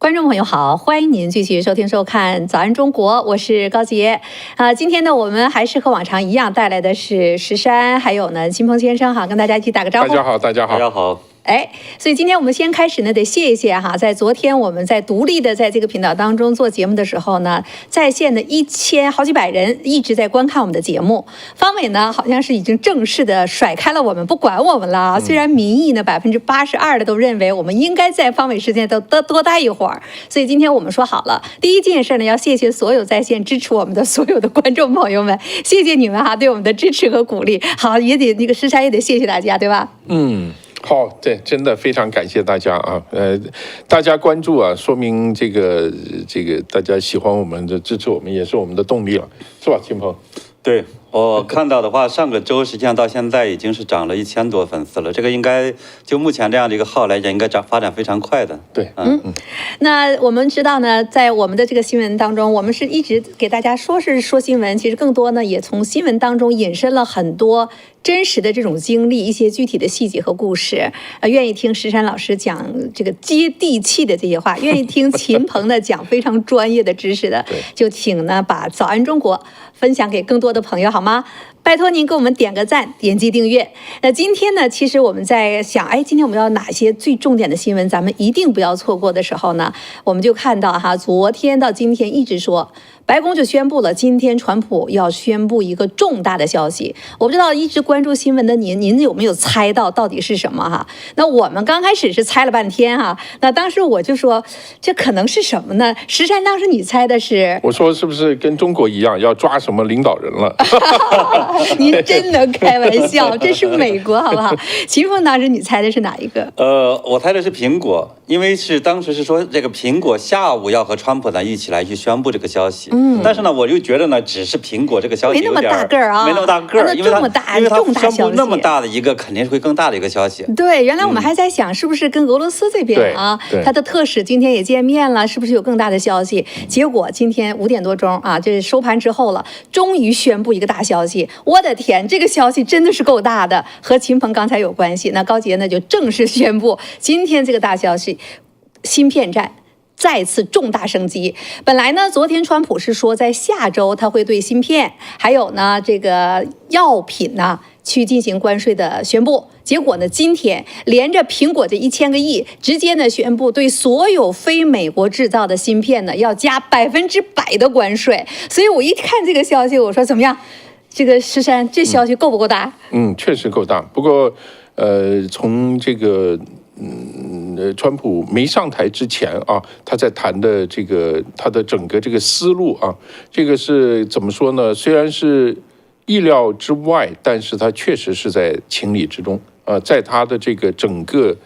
观众朋友好，欢迎您继续收听收看《早安中国》，我是高洁。今天呢，我们还是和往常一样带来的是石山，还有呢秦鹏先生哈，跟大家一起打个招呼。大家好，大家好，大家好。所以今天我们先开始呢，得谢一谢哈，在昨天我们在独立的在这个频道当中做节目的时候呢，在线的好几百人一直在观看我们的节目。方伟呢，好像是已经正式的甩开了我们，不管我们了。虽然民意呢82%的都认为我们应该在方伟时间多待一会儿，所以今天我们说好了，第一件事呢，要谢谢所有在线支持我们的所有的观众朋友们，谢谢你们哈，对我们的支持和鼓励。好，也得那个石山也得谢谢大家，对吧？好，对，真的非常感谢大家啊，大家关注啊，说明这个大家喜欢我们的支持我们，也是我们的动力了，是吧，秦鹏？对，我看到的话，上个周实际上到现在已经是涨了1000多粉丝了，这个应该就目前这样的一个号来讲，应该发展非常快的。对，那我们知道呢，在我们的这个新闻当中，我们是一直给大家说新闻，其实更多呢也从新闻当中引申了很多真实的这种经历，一些具体的细节和故事。愿意听石山老师讲这个接地气的这些话，愿意听秦鹏的讲非常专业的知识的，就请呢把早安中国分享给更多的朋友好吗？拜托您给我们点个赞，点击订阅。那今天呢，其实我们在想，今天我们要哪些最重点的新闻，咱们一定不要错过的时候呢，我们就看到哈，昨天到今天一直说，白宫就宣布了，今天川普要宣布一个重大的消息。我不知道一直关注新闻的您有没有猜到底是什么哈？那我们刚开始是猜了半天哈，那当时我就说，这可能是什么呢？石山当时你猜的是？我说是不是跟中国一样要抓什么领导人了？您真能开玩笑，这是美国好不好？秦鹏当时你猜的是哪一个？我猜的是苹果，因为当时是说这个苹果下午要和川普呢一起来去宣布这个消息。但是呢，我就觉得呢，只是苹果这个消息没那么大个儿啊，没那么大个儿，因为它宣布那么大的一个，肯定是会更大的一个消息。对，原来我们还在想，是不是跟俄罗斯这边啊，他的特使今天也见面了，是不是有更大的消息？结果今天5点多钟啊，这收盘之后了，终于宣布一个大消息。我的天，这个消息真的是够大的，和秦鹏刚才有关系。那高杰呢就正式宣布，今天这个大消息，芯片战再次重大升级。本来呢，昨天川普是说在下周他会对芯片还有呢这个药品呢去进行关税的宣布，结果呢今天连着苹果这1000个亿，直接呢宣布对所有非美国制造的芯片呢要加100%的关税。所以我一看这个消息，我说怎么样？这个石山，这消息够不够大？确实够大。不过，从这个川普没上台之前啊，他在谈的这个他的整个这个思路啊，这个是怎么说呢？虽然是意料之外，但是他确实是在情理之中啊，在他的这个整个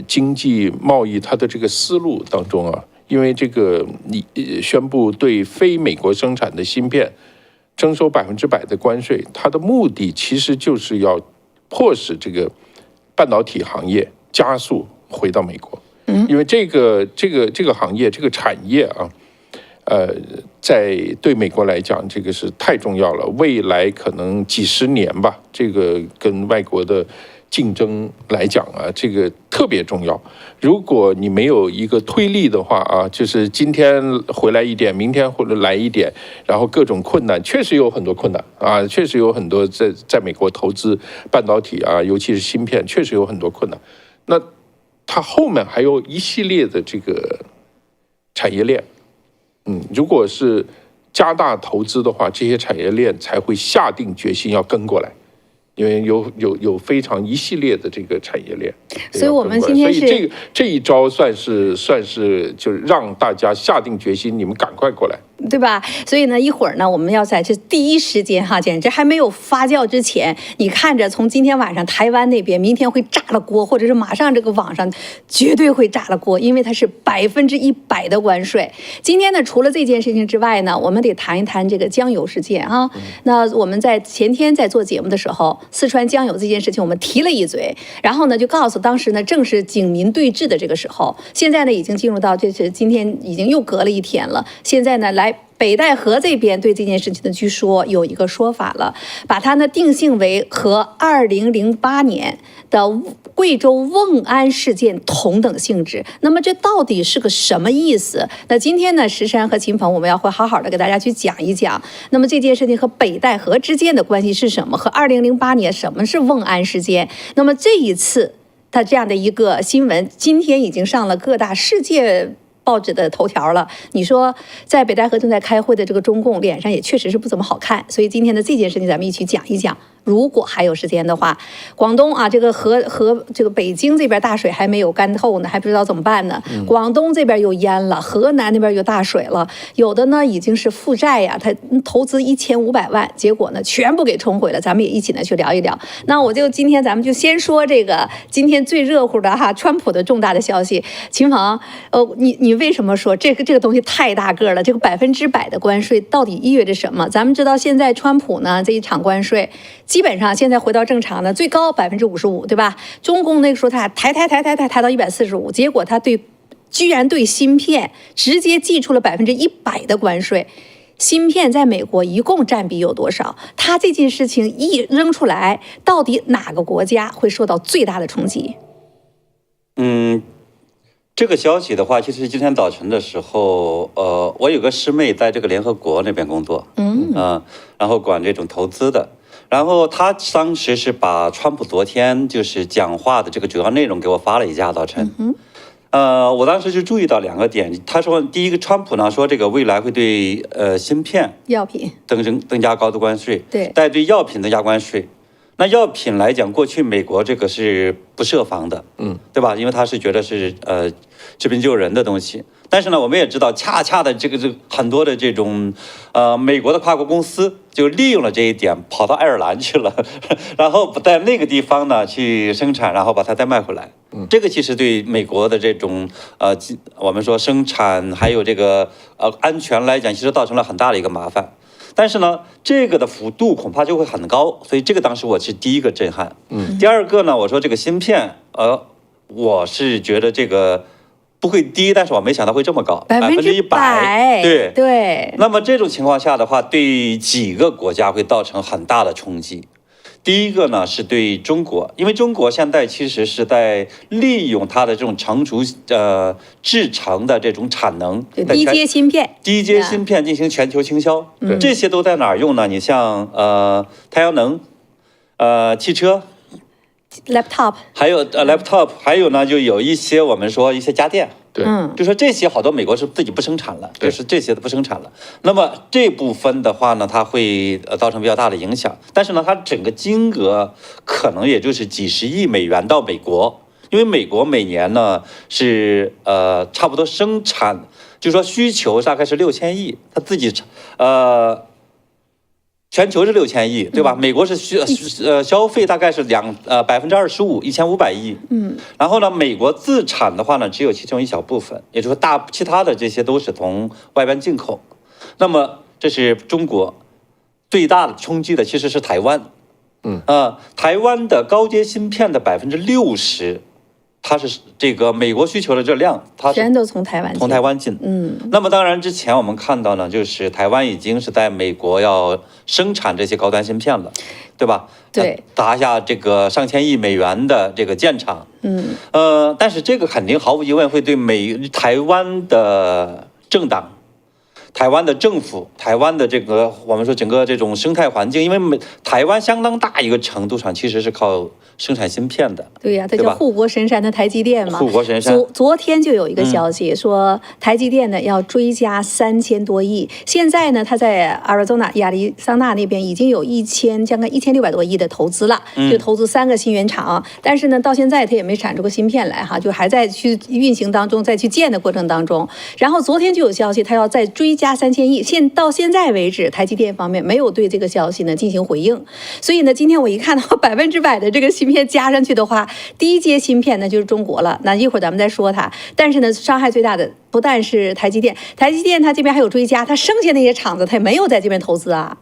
经济贸易他的这个思路当中啊，因为这个你宣布对非美国生产的芯片征收100%的关税，它的目的其实就是要迫使这个半导体行业加速回到美国。因为这个行业这个产业啊，在对美国来讲，这个是太重要了，未来可能几十年吧，这个跟外国的竞争来讲啊，这个特别重要。如果你没有一个推力的话啊，就是今天回来一点，明天或者来一点，然后各种困难，确实有很多困难啊，确实有很多在美国投资半导体啊，尤其是芯片，确实有很多困难。那它后面还有一系列的这个产业链，如果是加大投资的话，这些产业链才会下定决心要跟过来。因为有非常一系列的这个产业链，所以我们今天是，所以这一招算是就是让大家下定决心，你们赶快过来。对吧？所以呢，一会儿呢，我们要在这第一时间哈，简直还没有发酵之前，你看着从今天晚上台湾那边，明天会炸了锅，或者是马上这个网上绝对会炸了锅，因为它是100%的关税。今天呢，除了这件事情之外呢，我们得谈一谈这个江油事件啊。那我们在前天在做节目的时候，四川江油这件事情我们提了一嘴，然后呢就告诉当时呢正是警民对峙的这个时候，现在呢已经进入到这是今天已经又隔了1天了，现在呢来。北戴河这边对这件事情的据说有一个说法了，把它呢定性为和2008年的贵州瓮安事件同等性质。那么这到底是个什么意思？那今天呢，石山和秦鹏我们会好好的给大家去讲一讲。那么这件事情和北戴河之间的关系是什么？和2008年什么是瓮安事件？那么这一次它这样的一个新闻，今天已经上了各大世界报纸的头条了。你说在北戴河正在开会的这个中共脸上也确实是不怎么好看，所以今天的这件事情咱们一起讲一讲。如果还有时间的话，广东啊，这个这个北京这边大水还没有干透呢，还不知道怎么办呢。广东这边又淹了，河南那边又大水了，有的呢已经是负债呀，他投资1500万，结果呢全部给冲毁了。咱们也一起呢去聊一聊。那我就今天咱们就先说这个今天最热乎的川普的重大的消息。秦鹏，你为什么说这个东西太大个了？这个100%的关税到底意味着什么？咱们知道现在川普呢这一场关税，基本上现在回到正常的最高55%，对吧？中共那个时候他抬到145%，结果他居然对芯片直接寄出了100%的关税。芯片在美国一共占比有多少？他这件事情一扔出来，到底哪个国家会受到最大的冲击？这个消息的话，其实今天早晨的时候，我有个师妹在这个联合国那边工作，然后管这种投资的。然后他当时是把川普昨天就是讲话的这个主要内容给我发了一下，早晨。我当时就注意到2个点。他说，第一个，川普呢说这个未来会对芯片、药品增加高的关税，对，但对药品增加关税。那药品来讲，过去美国这个是不设防的，对吧？因为他是觉得是治病救人的东西。但是呢，我们也知道，恰恰的这个很多的这种美国的跨国公司就利用了这一点，跑到爱尔兰去了，然后在那个地方呢去生产，然后把它再卖回来。这个其实对美国的这种我们说生产还有这个安全来讲，其实造成了很大的一个麻烦。但是呢，这个的幅度恐怕就会很高，所以这个当时我是第一个震撼。第二个呢，我说这个芯片，我是觉得这个不会低，但是我没想到会这么高，100%。对。那么这种情况下的话，对几个国家会造成很大的冲击。第一个呢是对中国，因为中国现在其实是在利用它的这种成熟制成的这种产能，低阶芯片进行全球倾销，这些都在哪儿用呢？你像太阳能，汽车。laptop， 还有laptop， 还有呢，就有一些我们说一些家电，对，就说这些好多美国是自己不生产了，就是这些都不生产了。那么这部分的话呢，它会造成比较大的影响，但是呢，它整个金额可能也就是几十亿美元到美国，因为美国每年呢是差不多生产，就是说需求大概是6000亿，它自己全球是6000亿，对吧？美国是消费大概是25%，1500亿。然后呢，美国自产的话呢，只有其中一小部分，也就是说其他的这些都是从外边进口。那么这是中国最大的冲击的其实是台湾。台湾的高阶芯片的60%。它是这个美国需求的这量，它全都从台湾进。那么当然之前我们看到呢，就是台湾已经是在美国要生产这些高端芯片了，对吧？对，砸下这个上千亿美元的这个建厂。但是这个肯定毫无疑问会对台湾的政党、台湾的政府、台湾的这个我们说整个这种生态环境，因为台湾相当大一个程度上其实是靠生产芯片的。对呀，它叫护国神山的台积电嘛。护国神山。昨天就有一个消息说，台积电呢要追加3000多亿。现在呢，它在 Arizona 亚利桑那那边已经有将近1600多亿的投资了，就投资3个新原厂。但是呢，到现在它也没产出个芯片来哈，就还在去运行当中，再去建的过程当中。然后昨天就有消息，它要再追加3000亿。到现在为止，台积电方面没有对这个消息呢进行回应。所以呢，今天我一看到100%的这个芯片加上去的话，第一阶芯片呢就是中国了。那一会儿咱们再说它。但是呢，伤害最大的不但是台积电它这边还有追加，它剩下那些厂子它也没有在这边投资啊。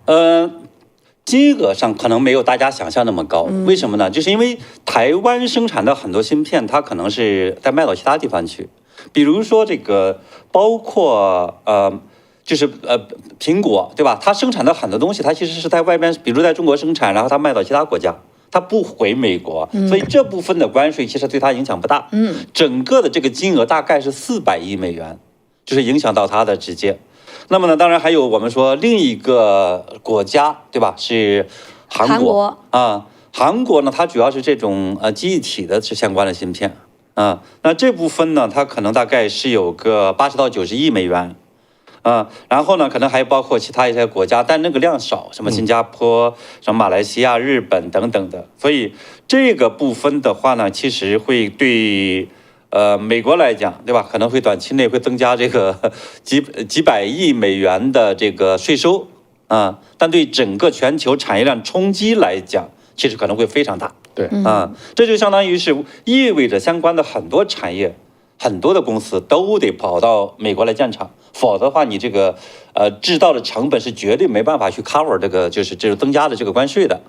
金额上可能没有大家想象那么高，为什么呢？就是因为台湾生产的很多芯片，它可能是在卖到其他地方去，比如说这个，包括就是苹果，对吧？它生产的很多东西，它其实是在外边，比如在中国生产，然后它卖到其他国家。它不回美国，所以这部分的关税其实对它影响不大。整个的这个金额大概是400亿美元，就是影响到它的直接。那么呢，当然还有我们说另一个国家，对吧？是韩国啊。韩国呢，它主要是这种记忆体的相关的芯片啊。那这部分呢，它可能大概是有个80到90亿美元。然后呢，可能还包括其他一些国家，但那个量少，什么新加坡、什么马来西亚、日本等等的。所以这个部分的话呢，其实会对美国来讲，对吧？可能会短期内会增加这个几百亿美元的这个税收啊，但对整个全球产业链冲击来讲，其实可能会非常大。对这就相当于是意味着相关的很多产业。很多的公司都得跑到美国来建厂，否则的话，你这个制造的成本是绝对没办法去 cover 这个就是增加的这个关税的。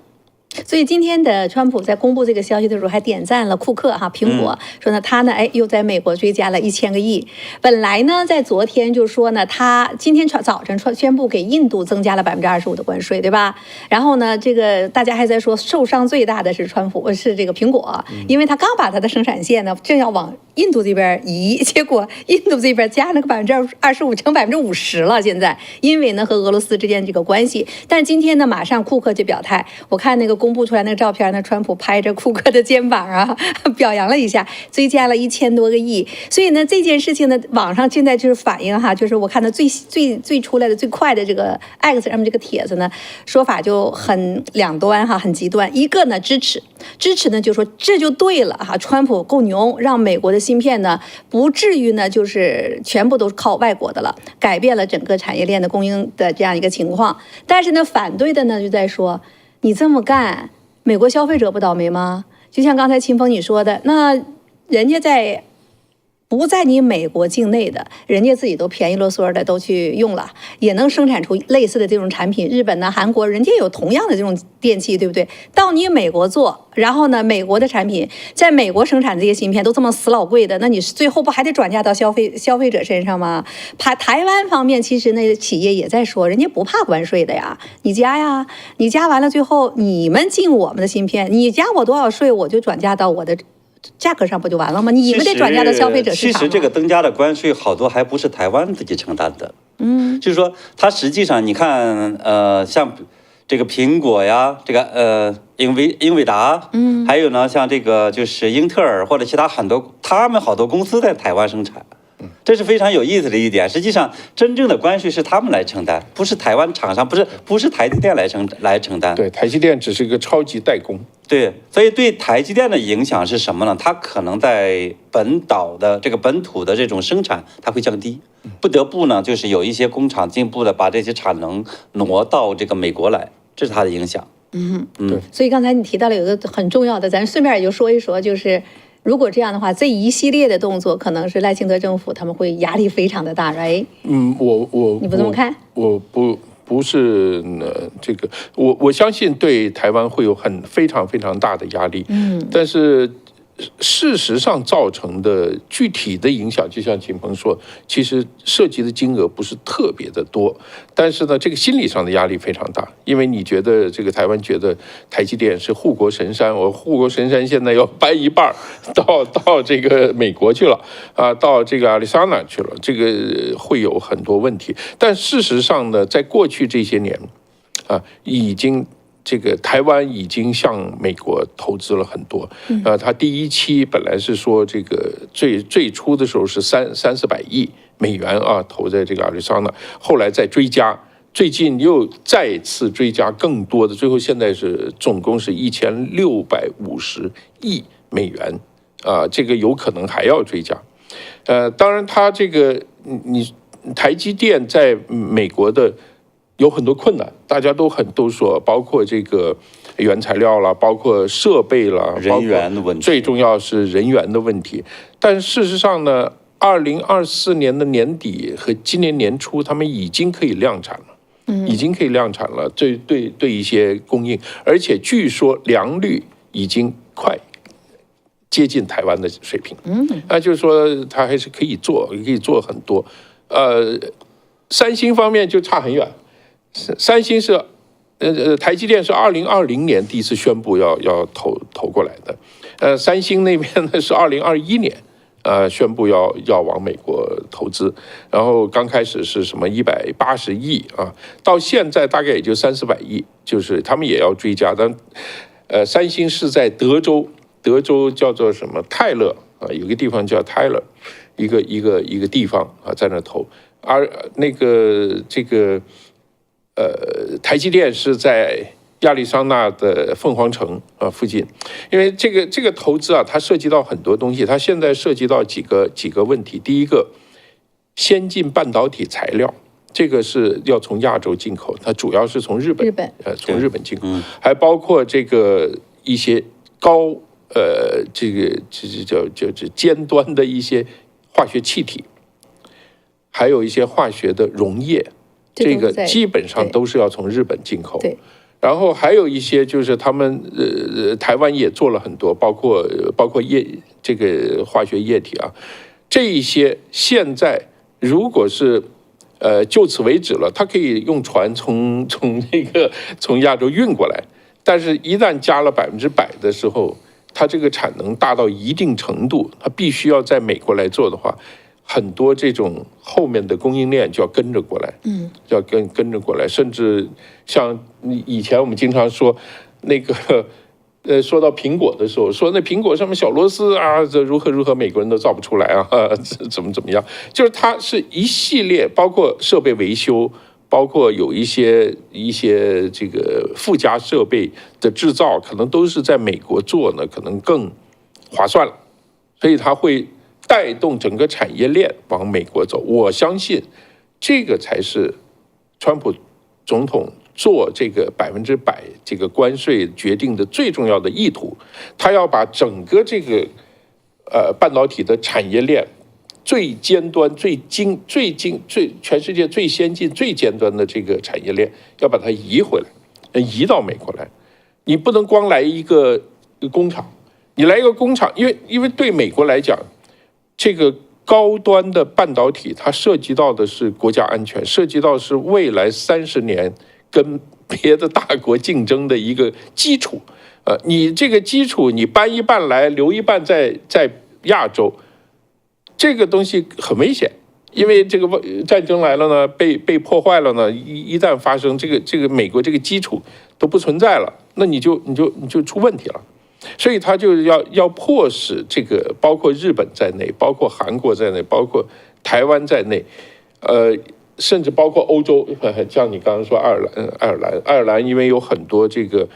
所以今天的川普在公布这个消息的时候，还点赞了库克苹果，说呢他呢又在美国追加了1000个亿。本来呢在昨天就说呢，他今天早晨宣布给印度增加了25%的关税，对吧？然后呢，这个大家还在说受伤最大的是是这个苹果，因为他刚把他的生产线呢正要往印度这边移，结果印度这边加了个25%成50%了。现在因为呢和俄罗斯之间这个关系，但是今天呢马上库克就表态，我看那个公布出来那个照片呢，川普拍着库克的肩膀表扬了一下，追加了1000多个亿。所以呢这件事情呢，网上现在就是反映就是我看到最出来的最快的这个 X 上面这个帖子呢，说法就很两端很极端。一个呢支持呢就说这就对了川普够牛，让美国的芯片呢不至于呢就是全部都靠外国的了，改变了整个产业链的供应的这样一个情况。但是呢反对的呢就在说，你这么干，美国消费者不倒霉吗？就像刚才秦峰你说的，那人家不在你美国境内的，人家自己都便宜啰嗦的都去用了，也能生产出类似的这种产品。日本呢、韩国，人家有同样的这种电器，对不对？到你美国做，然后呢，美国的产品在美国生产的这些芯片都这么死老贵的，那你最后不还得转嫁到消费者身上吗？台湾方面，其实那企业也在说，人家不怕关税的呀，你加呀，你加完了，最后你们进我们的芯片，你加我多少税，我就转嫁到我的价格上不就完了吗？你们得转嫁到消费者市场。其实这个增加的关税好多还不是台湾自己承担的，就是说它实际上你看，像这个苹果呀，这个英伟达，还有呢像这个就是英特尔或者其他很多，他们好多公司在台湾生产。这是非常有意思的一点。实际上，真正的关税是他们来承担，不是台湾厂商，不是台积电来承担。对，台积电只是一个超级代工。对，所以对台积电的影响是什么呢？它可能在本土的这种生产，它会降低，不得不呢，就是有一些工厂进一步的把这些产能挪到这个美国来，这是它的影响。对。所以刚才你提到了有个很重要的，咱顺便也就说一说，就是如果这样的话，这一系列的动作可能是赖清德政府他们会压力非常的大，right？你不这么看？我不是这个，我相信对台湾会有非常非常大的压力。但是事实上造成的具体的影响，就像秦鹏说，其实涉及的金额不是特别的多，但是呢，这个心理上的压力非常大，因为你觉得这个台湾觉得台积电是护国神山，我护国神山现在要搬一半到这个美国去了到这个亚利桑那去了，这个会有很多问题。但事实上呢，在过去这些年已经。这个台湾已经向美国投资了很多，它第一期本来是说这个最初的时候是300-400亿美元投在这个亚利桑那，后来再追加，最近又再次追加更多的，最后现在是总共是1650亿美元这个有可能还要追加，当然它这个你台积电在美国的。有很多困难，大家都说，包括这个原材料啦，包括设备啦，人员的问题，最重要是人员的问题。但事实上呢，2024年的年底和今年年初，他们已经可以量产了，已经可以量产了。对一些供应，而且据说良率已经快接近台湾的水平。那就是说，它还是可以做很多。三星方面就差很远。三星是台积电是2020年第一次宣布要投过来的，三星那边呢是2021年。宣布要往美国投资，然后刚开始是什么180亿啊，到现在大概也就300-400亿，就是他们也要追加。但三星是在德州叫做什么泰勒啊，有个地方叫泰勒，一个地方啊，在那投，而那个台积电是在亚利桑那的凤凰城附近，因为这个投资啊，它涉及到很多东西，它现在涉及到几个问题。第一个，先进半导体材料，这个是要从亚洲进口，它主要是从日本从日本进口，还包括这个一些这叫尖端的一些化学气体，还有一些化学的溶液，这个基本上都是要从日本进口。对。然后还有一些就是他们台湾也做了很多，包括这个化学液体啊，这一些现在如果是就此为止了，它可以用船从亚洲运过来，但是一旦加了100%的时候，它这个产能大到一定程度，它必须要在美国来做的话，很多这种后面的供应链就要跟着过来，要跟着过来，甚至像以前我们经常说那个说到苹果的时候，说那苹果上面小螺丝啊，这如何美国人都造不出来啊，怎么样？就是它是一系列，包括设备维修，包括有一些这个附加设备的制造，可能都是在美国做呢，可能更划算了，所以它会带动整个产业链往美国走。我相信这个才是川普总统做这个100%这个关税决定的最重要的意图，他要把整个这个半导体的产业链最尖端、全世界最先进、最尖端的这个产业链，要把它移回来，移到美国来。你不能光来一个工厂，你来一个工厂，因为对美国来讲，这个高端的半导体它涉及到的是国家安全，涉及到是未来30年跟别的大国竞争的一个基础。你这个基础你搬一半来，留一半在亚洲，这个东西很危险。因为这个战争来了呢，被破坏了呢，一旦发生这个美国这个基础都不存在了，那你就出问题了。所以他就要迫使这个包括日本在内，包括韩国在内，包括台湾在内，甚至包括欧洲，像你刚刚说爱尔兰，因为有很多这个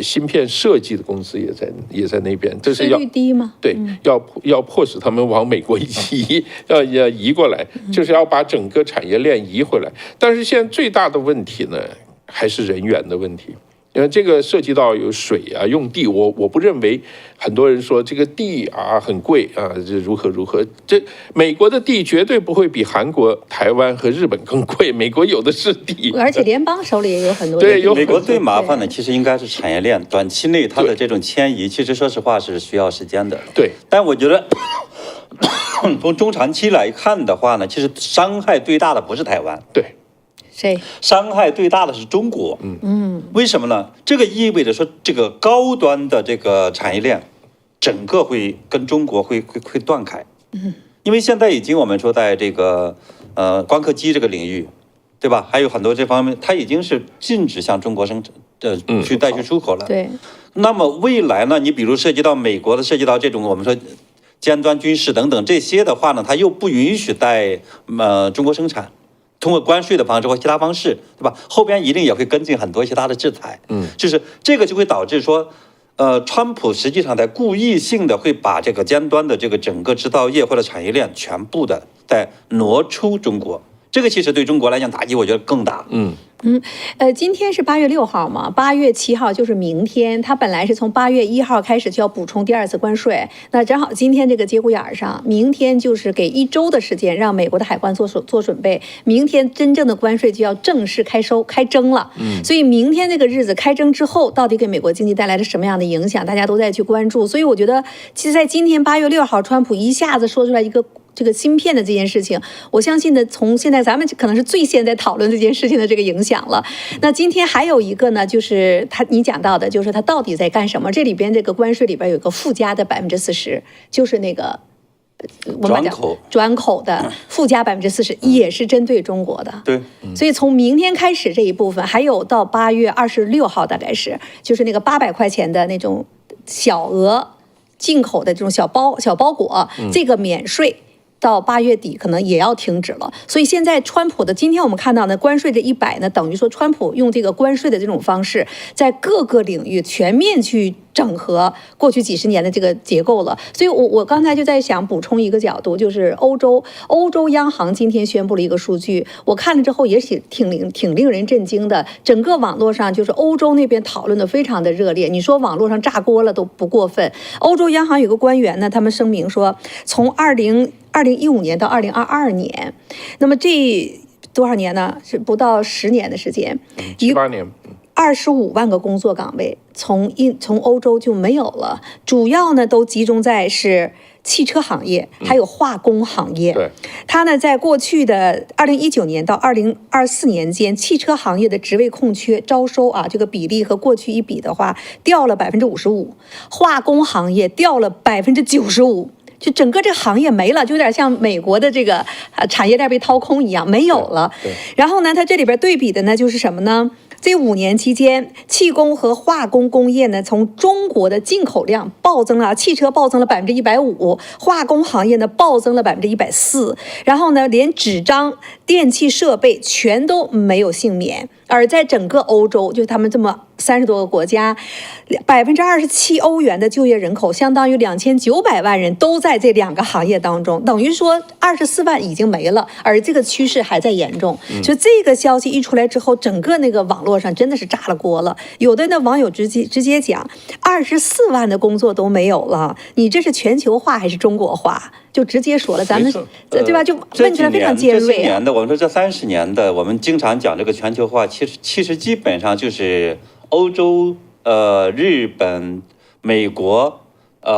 芯片设计的公司也在那边，这是要税率低吗？对，要迫使他们往美国移，要移过来，就是要把整个产业链移回来。但是现在最大的问题呢，还是人员的问题。因为这个涉及到有水啊、用地，我不认为很多人说这个地啊很贵啊，这如何，这美国的地绝对不会比韩国、台湾和日本更贵，美国有的是地，而且联邦手里也有很多对，美国最麻烦的其实应该是产业链，短期内它的这种迁移，其实说实话是需要时间的。对，但我觉得从中长期来看的话呢，其实伤害最大的不是台湾，对。谁？伤害最大的是中国。为什么呢？这个意味着说，这个高端的这个产业链，整个会跟中国会断开。因为现在已经我们说在这个光刻机这个领域，对吧？还有很多这方面，它已经是禁止向中国生产去再去出口了。对。那么未来呢？你比如涉及到美国的，涉及到这种我们说尖端军事等等这些的话呢，它又不允许在中国生产。通过关税的方式或其他方式，对吧？后边一定也会跟进很多其他的制裁，就是这个就会导致说，川普实际上在故意性的会把这个尖端的这个整个制造业或者产业链全部的在挪出中国，这个其实对中国来讲打击我觉得更大。今天是8月6号嘛，8月7号就是明天。它本来是从8月1号开始就要补充第2次关税，那正好今天这个节骨眼上，明天就是给1周的时间，让美国的海关做准备。明天真正的关税就要正式开征了。所以明天这个日子开征之后，到底给美国经济带来了什么样的影响，大家都在去关注。所以我觉得，其实在今天8月6号，川普一下子说出来一个这个芯片的这件事情，我相信呢，从现在咱们可能是最先在讨论这件事情的这个影响了。那今天还有一个呢，就是你讲到的，就是它到底在干什么？这里边这个关税里边有个附加的40%，就是那个我们讲转口的附加40%，也是针对中国的。对，所以从明天开始这一部分，还有到8月26号，大概是就是那个800块钱的那种小额进口的这种小包裹，这个免税。到8月底可能也要停止了，所以现在川普的今天我们看到呢，关税的100呢，等于说川普用这个关税的这种方式，在各个领域全面去整合过去几十年的这个结构了。所以我刚才就在想补充一个角度，就是欧洲央行今天宣布了一个数据，我看了之后也是挺令人震惊的。整个网络上就是欧洲那边讨论的非常的热烈，你说网络上炸锅了都不过分。欧洲央行有个官员呢，他们声明说，从2015年到2022年，那么这多少年呢？是不到10年的时间，7、8年。25万个工作岗位从欧洲就没有了，主要呢都集中在是汽车行业，还有化工行业。对，它呢在过去的2019年到2024年间，汽车行业的职位空缺招收啊，这个比例和过去一比的话，掉了55%，化工行业掉了95%。就整个这个行业没了，就有点像美国的这个产业链被掏空一样，没有了。然后呢，它这里边对比的呢就是什么呢？这5年期间，气工和化工工业呢，从中国的进口量暴增了，汽车暴增了150%，化工行业呢暴增了140%，然后呢，连纸张、电器设备全都没有幸免。而在整个欧洲，就他们这么30多个国家，27欧元的就业人口，相当于2900万人都在这2个行业当中，等于说24万已经没了，而这个趋势还在严重。所以这个消息一出来之后，整个那个网络上真的是炸了锅了。有的那网友直接讲，24万的工作都没有了，你这是全球化还是中国化？就直接说了，咱们对吧？就问起来非常尖锐。这几年的，我们说这30年的，我们经常讲这个全球化，其实基本上就是欧洲、日本、美国、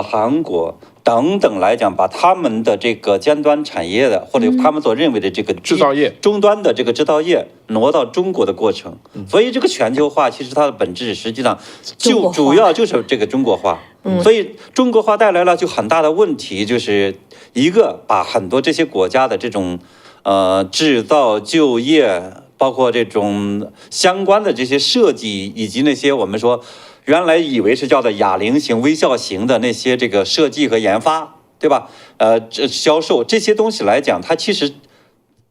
韩国等等来讲，把他们的这个尖端产业的，或者他们所认为的这个制造业终端的这个制造业挪到中国的过程。所以这个全球化其实它的本质实际上就主要就是这个中国化。所以中国化带来了就很大的问题，就是一个把很多这些国家的这种制造、就业，包括这种相关的这些设计，以及那些我们说原来以为是叫做哑铃型、微笑型的那些这个设计和研发，对吧？销售这些东西来讲，它其实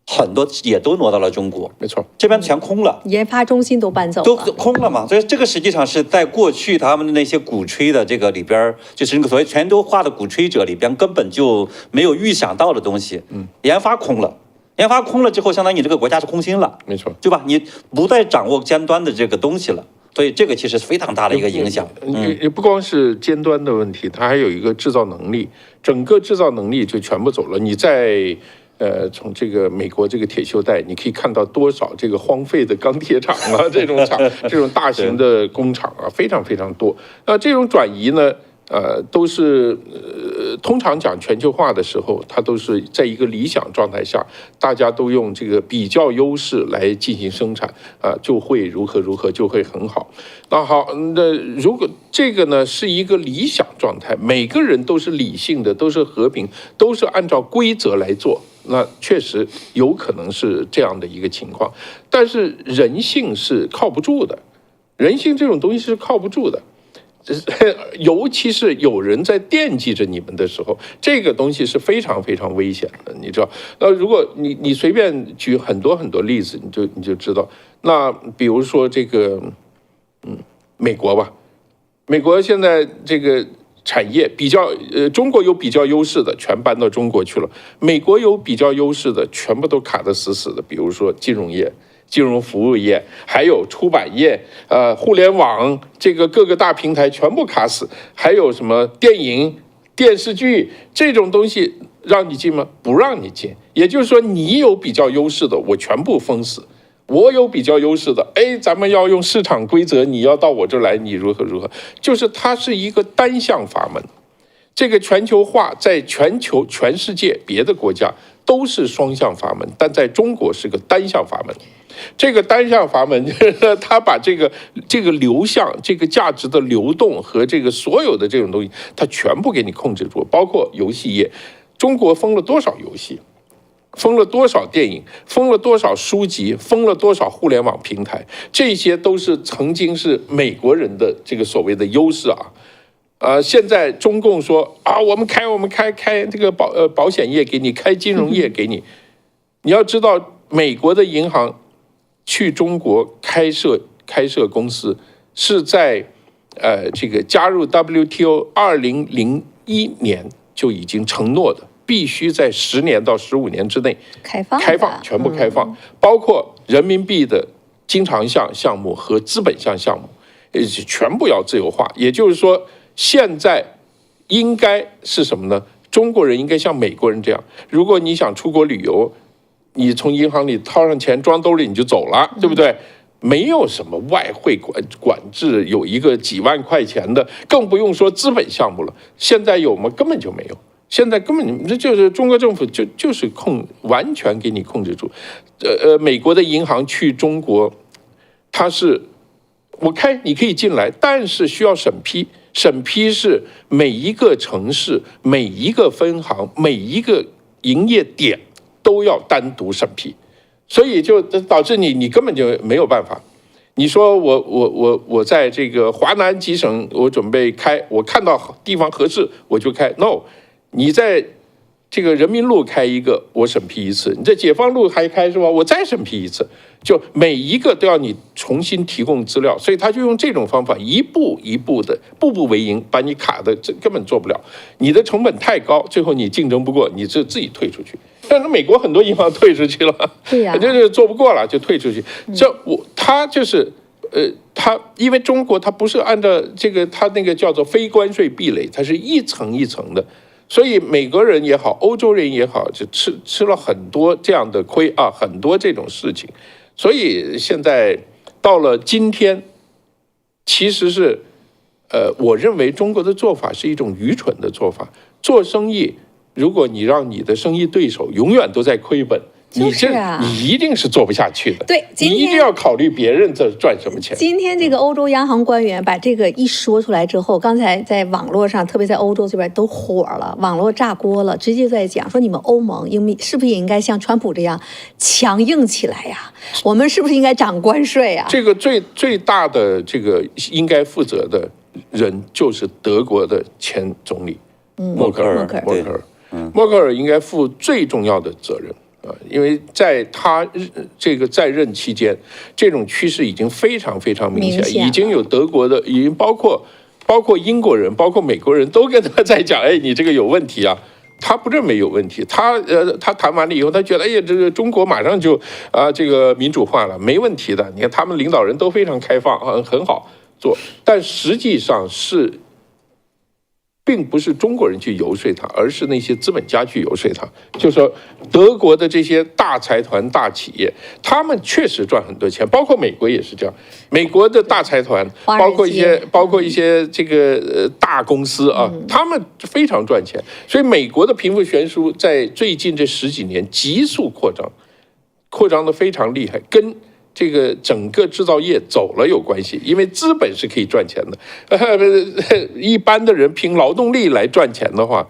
很多也都挪到了中国，没错，这边全空了，研发中心都搬走了，都空了嘛。所以这个实际上是在过去他们的那些鼓吹的这个里边，就是那个所谓全球化的鼓吹者里边，根本就没有预想到的东西。研发空了。研发空了之后，相当于你这个国家是空心了，没错，对吧？你不再掌握尖端的这个东西了，所以这个其实是非常大的一个影响。也不光是尖端的问题，它还有一个制造能力，整个制造能力就全部走了。你在从这个美国这个铁锈带，你可以看到多少这个荒废的钢铁厂啊，这种厂，这种大型的工厂啊，非常非常多。那这种转移呢？都是通常讲全球化的时候，它都是在一个理想状态下，大家都用这个比较优势来进行生产就会如何如何，就会很好。那好，那如果这个呢是一个理想状态，每个人都是理性的，都是和平，都是按照规则来做，那确实有可能是这样的一个情况。但是人性是靠不住的，人性这种东西是靠不住的。尤其是有人在惦记着你们的时候，这个东西是非常非常危险的，你知道？那如果你随便举很多很多例子，你就知道。那比如说这个，美国吧，美国现在这个产业比较，中国有比较优势的，全搬到中国去了；美国有比较优势的，全部都卡得死死的。比如说金融业。金融服务业，还有出版业，互联网，这个各个大平台全部卡死，还有什么电影、电视剧这种东西让你进吗？不让你进。也就是说，你有比较优势的，我全部封死；我有比较优势的，咱们要用市场规则，你要到我这儿来，你如何如何，就是它是一个单向阀门。这个全球化在全世界别的国家都是双向阀门，但在中国是个单向阀门。这个单向阀门，它把这个流向、这个价值的流动和这个所有的这种东西，它全部给你控制住，包括游戏业。中国封了多少游戏？封了多少电影？封了多少书籍？封了多少互联网平台？这些都是曾经是美国人的这个所谓的优势啊。现在中共说啊，我们开这个保险业给你，开金融业给你。你要知道，美国的银行去中国开设公司，是在这个加入 WTO 2001年就已经承诺的。必须在10年到15年之内开放，全部开放，包括人民币的经常项目和资本项目，全部要自由化。也就是说，现在应该是什么呢？中国人应该像美国人这样，如果你想出国旅游，你从银行里掏上钱装兜里你就走了，对不对？没有什么外汇管制，有一个几万块钱的，更不用说资本项目了。现在有吗？根本就没有。现在根本这就是中国政府就是完全给你控制住。美国的银行去中国，它是我开你可以进来，但是需要审批，审批是每一个城市、每一个分行、每一个营业点都要单独审批，所以就导致你根本就没有办法。你说我在这个华南几省，我准备开，我看到地方合适我就开 ，no。你在这个人民路开一个，我审批一次；你在解放路还开是吧？我再审批一次。就每一个都要你重新提供资料，所以他就用这种方法一步一步的、步步为营，把你卡的这根本做不了。你的成本太高，最后你竞争不过，你就自己退出去。但是美国很多银行退出去了，对呀，就是做不过了就退出去。他就是他因为中国它不是按照这个，它那个叫做非关税壁垒，它是一层一层的。所以美国人也好，欧洲人也好，就吃了很多这样的亏啊，很多这种事情。所以现在到了今天，其实是我认为中国的做法是一种愚蠢的做法。做生意，如果你让你的生意对手永远都在亏本，你一定是做不下去的。对，你一定要考虑别人在赚什么钱。今天这个欧洲央行官员把这个一说出来之后，刚才在网络上，特别在欧洲这边都火了，网络炸锅了，直接在讲说你们欧盟是不是也应该像川普这样强硬起来呀？我们是不是应该涨关税啊？这个最大的这个应该负责的人就是德国的前总理默克尔。默克尔应该负最重要的责任。因为在他这个在任期间，这种趋势已经非常非常明显，已经有德国的，已经包括英国人、包括美国人都跟他在讲，哎，你这个有问题啊。他不认为有问题，他谈完了以后，他觉得，哎呀，这个中国马上就这个民主化了，没问题的。你看他们领导人都非常开放，很好做，但实际上是。并不是中国人去游说他，而是那些资本家去游说他。就是说，德国的这些大财团、大企业，他们确实赚很多钱，包括美国也是这样。美国的大财团，包括一些这个大公司啊，他们非常赚钱。所以，美国的贫富悬殊在最近这10几年急速扩张的非常厉害，跟这个整个制造业走了有关系，因为资本是可以赚钱的，一般的人凭劳动力来赚钱的话，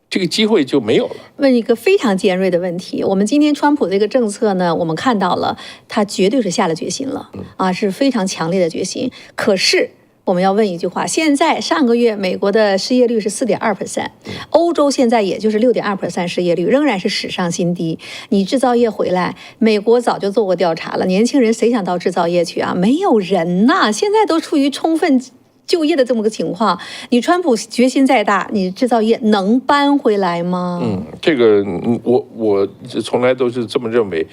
这个机会就没有了。问一个非常尖锐的问题，我们今天川普这个政策呢，我们看到了，他绝对是下了决心了，是非常强烈的决心。可是我们要问一句话，现在上个月美国的失业率是4.2%，欧洲现在也就是6.2% 失业率，仍然是史上新低。你制造业回来，美国早就做过调查了，年轻人谁想到制造业去啊？没有人呐，现在都处于充分就业的这么个情况。你川普决心再大，你制造业能搬回来吗？这个我从来都是这么认为，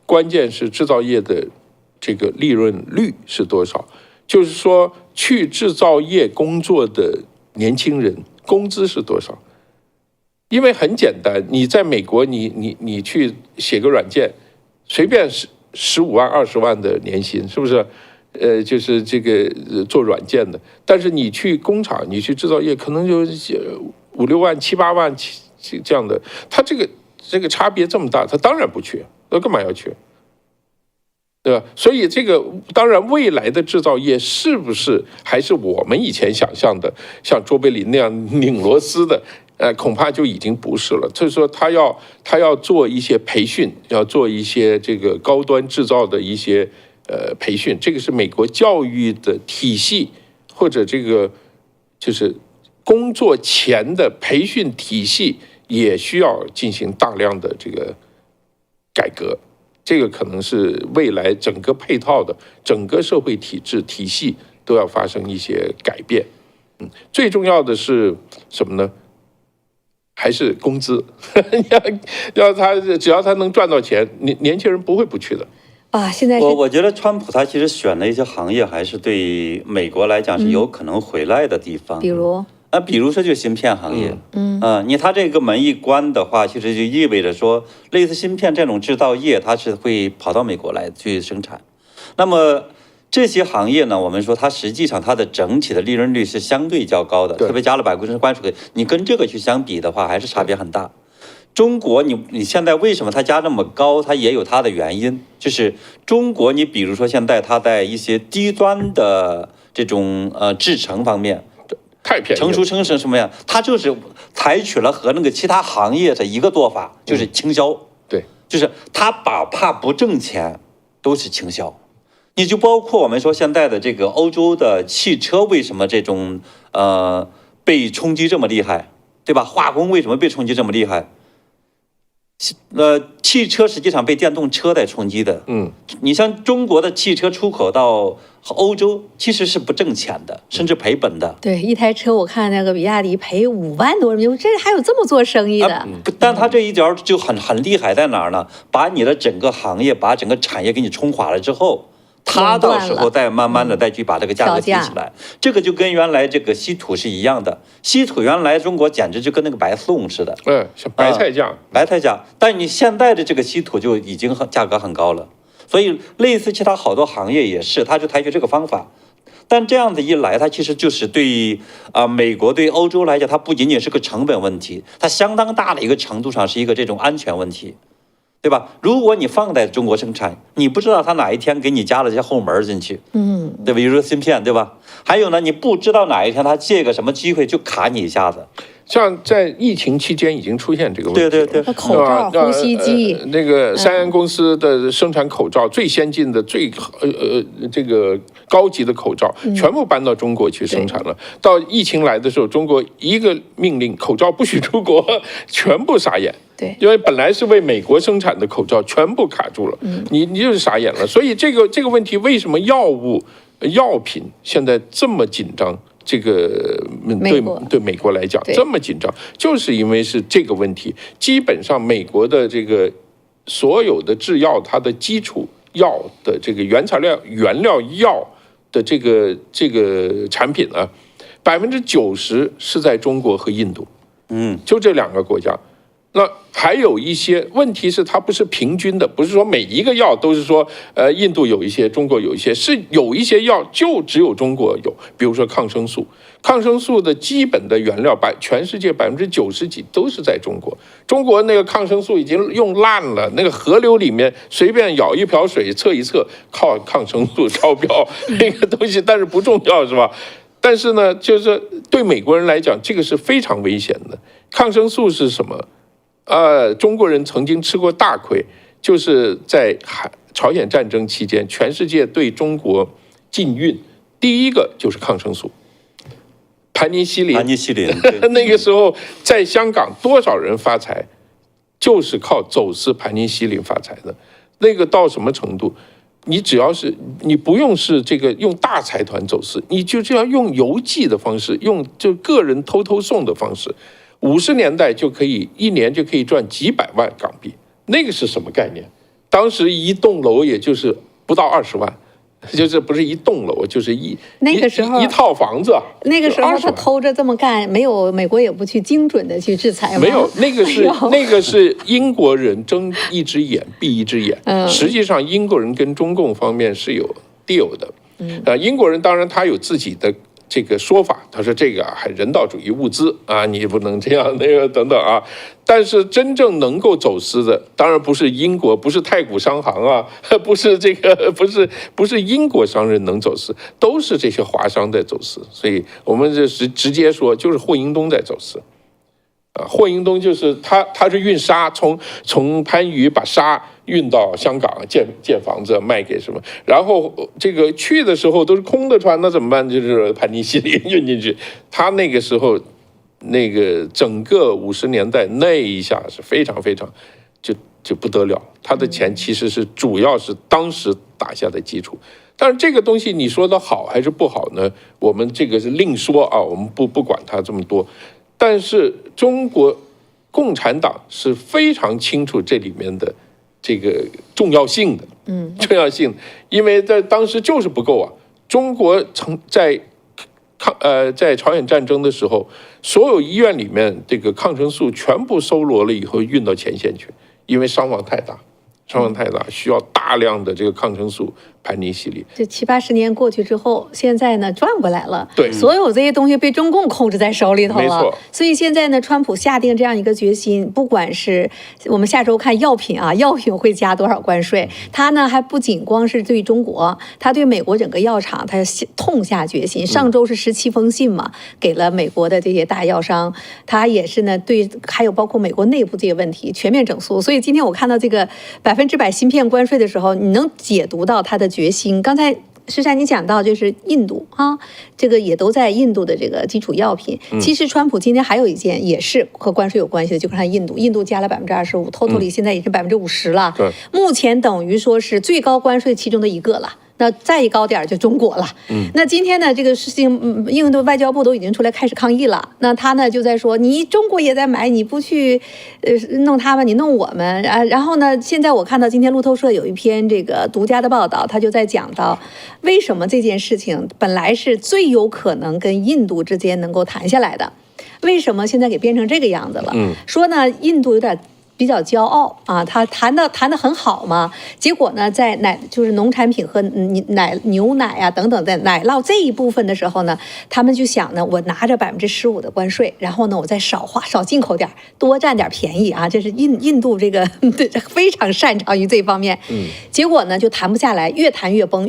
关键是制造业的这个利润率是多少。就是说，去制造业工作的年轻人工资是多少？因为很简单，你在美国，你去写个软件，随便15万、20万的年薪，是不是？就是这个做软件的。但是你去工厂，你去制造业，可能就5、6万、7、8万这样的，他这个差别这么大，他当然不去，那干嘛要去？对吧？所以这个当然，未来的制造业是不是还是我们以前想象的，像卓别林那样拧螺丝的？恐怕就已经不是了。所以说，他要做一些培训，要做一些这个高端制造的一些培训，这个是美国教育的体系或者这个就是工作前的培训体系也需要进行大量的这个改革。这个可能是未来整个配套的整个社会体制体系都要发生一些改变。最重要的是什么呢？还是工资，要他只要他能赚到钱，年轻人不会不去的。啊，现在我觉得川普他其实选了一些行业，还是对美国来讲是有可能回来的地方。比如说就芯片行业，他这个门一关的话，其实就意味着说，类似芯片这种制造业，它是会跑到美国来去生产。那么这些行业呢，我们说它实际上它的整体的利润率是相对较高的，特别加了100%关税，你跟这个去相比的话，还是差别很大。中国你现在为什么它加那么高？它也有它的原因，就是中国你比如说现在它在一些低端的这种制程方面。太便宜了，成熟生成什么样？它就是采取了和那个其他行业的一个做法，就是倾销。对，就是它怕不挣钱，都是倾销。你就包括我们说现在的这个欧洲的汽车，为什么这种被冲击这么厉害，对吧？化工为什么被冲击这么厉害？汽车实际上被电动车在冲击的。你像中国的汽车出口到欧洲，其实是不挣钱的，甚至赔本的。对，一台车我看那个比亚迪赔5万多人民币，这还有这么做生意的？但他这一条就很厉害在哪儿呢？把你的整个行业，把整个产业给你冲垮了之后。他到时候再慢慢的再去把这个价格提起来，这个就跟原来这个稀土是一样的。稀土原来中国简直就跟那个白送似的，像白菜价，白菜价。但你现在的这个稀土就已经价格很高了，所以类似其他好多行业也是，他就采取这个方法。但这样子一来，它其实就是对美国对欧洲来讲，它不仅仅是个成本问题，它相当大的一个程度上是一个这种安全问题。对吧？如果你放在中国生产，你不知道他哪一天给你加了些后门进去，对吧？比如说芯片，对吧？还有呢，你不知道哪一天他借个什么机会就卡你一下子。像在疫情期间已经出现这个问题了，对，口罩、呼吸机，那个三安公司的生产口罩最先进的、最这个高级的口罩，全部搬到中国去生产了。到疫情来的时候，中国一个命令，口罩不许出国，全部傻眼。对，因为本来是为美国生产的口罩全部卡住了，你就是傻眼了。所以这个问题，为什么药品现在这么紧张？这个对美国来讲这么紧张，就是因为是这个问题。基本上美国的这个所有的制药，它的基础药的这个原料药的这个产品啊，90%是在中国和印度，就这2个国家。那还有一些问题是它不是平均的，不是说每一个药都是说印度有一些，中国有一些，是有一些药就只有中国有，比如说抗生素。抗生素的基本的原料全世界90%几都是在中国。中国那个抗生素已经用烂了，那个河流里面随便舀一瓢水测一测，靠抗生素超标那个东西，但是不重要是吧？但是呢，就是对美国人来讲，这个是非常危险的。抗生素是什么？中国人曾经吃过大亏，就是在朝鲜战争期间，全世界对中国禁运，第一个就是抗生素，盘尼西林。那个时候在香港多少人发财，就是靠走私盘尼西林发财的。那个到什么程度？你只要是你不用是这个用大财团走私，你就要用邮寄的方式，用就个人偷送的方式。50年代就可以1年就可以赚几百万港币，那个是什么概念？当时一栋楼也就是不到20万，就是不是一栋楼，就是那个时候一套房子。那个时候他偷着这么干，没有美国也不去精准的去制裁吗？没有，那个是英国人睁一只眼闭一只眼。实际上英国人跟中共方面是有 deal 的。英国人当然他有自己的这个说法，他说这个还人道主义物资啊，你不能这样那个等等啊。但是真正能够走私的，当然不是英国，不是太古商行啊，不是这个，不是英国商人能走私，都是这些华商在走私。所以我们这是直接说，就是霍英东在走私。霍英东就是他是运沙，从番禺把沙运到香港建房子卖给什么，然后这个去的时候都是空的船，那怎么办？就是盘尼西林运进去。他那个时候那个整个50年代那一下是非常非常就不得了，他的钱其实是主要是当时打下的基础。但是这个东西你说的好还是不好呢？我们这个是另说啊，我们不管它这么多。但是中国共产党是非常清楚这里面的这个重要性的，重要性，因为在当时就是不够啊。中国在朝鲜战争的时候，所有医院里面这个抗生素全部搜罗了以后运到前线去，因为伤亡太大，需要大量的这个抗生素盘尼西林。这7、80年过去之后，现在呢转过来了，对，所有这些东西被中共控制在手里头了。没错。所以现在呢，川普下定这样一个决心，不管是我们下周看药品啊，药品会加多少关税，他呢还不仅光是对中国，他对美国整个药厂他痛下决心。上周是17封信嘛，给了美国的这些大药商，他也是呢对，还有包括美国内部这些问题全面整肃。所以今天我看到这个100%芯片关税的时候，你能解读到他的决心。刚才施珊你讲到就是印度啊，这个也都在印度的这个基础药品。其实川普今天还有一件也是和关税有关系的，就看印度加了25%，totally 现在已经50%了。对，目前等于说是最高关税其中的一个了。那再一高点就中国了。那今天呢，这个事情，印度外交部都已经出来开始抗议了。那他呢就在说，你中国也在买，你不去弄他们，你弄我们啊。然后呢，现在我看到今天路透社有一篇这个独家的报道，他就在讲到为什么这件事情本来是最有可能跟印度之间能够谈下来的，为什么现在给变成这个样子了？说呢，印度有点比较骄傲啊，他谈得很好嘛，结果呢，在就是农产品和牛奶啊等等的奶酪这一部分的时候呢，他们就想呢，我拿着15%的关税，然后呢，我再少进口点，多占点便宜啊，这是印度这个非常擅长于这方面。结果呢就谈不下来，越谈越崩，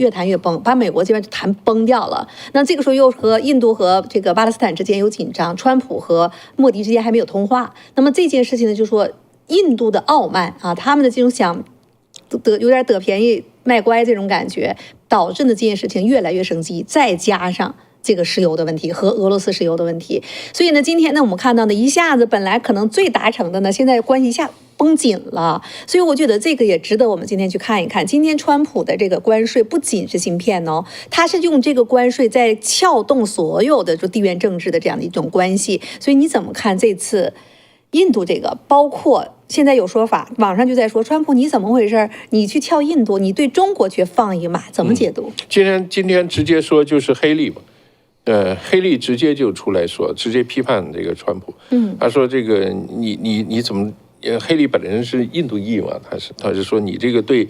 把美国这边就谈崩掉了。那这个时候又和印度和这个巴勒斯坦之间有紧张，川普和莫迪之间还没有通话。那么这件事情呢，就说印度的傲慢啊，他们的这种想有点得便宜卖乖这种感觉，导致呢这件事情越来越升级，再加上这个石油的问题和俄罗斯石油的问题，所以呢，今天呢我们看到呢，一下子本来可能最达成的呢，现在关系一下绷紧了，所以我觉得这个也值得我们今天去看一看。今天川普的这个关税不仅是芯片哦，他是用这个关税在撬动所有的就地缘政治的这样的一种关系，所以你怎么看这次印度这个，包括现在有说法，网上就在说，川普你怎么回事？你去撬印度，你对中国却放一马，怎么解读？今天直接说就是黑利嘛，黑利直接就出来说，直接批判这个川普。他说这个你怎么？黑利本人是印度裔嘛，他是说你这个对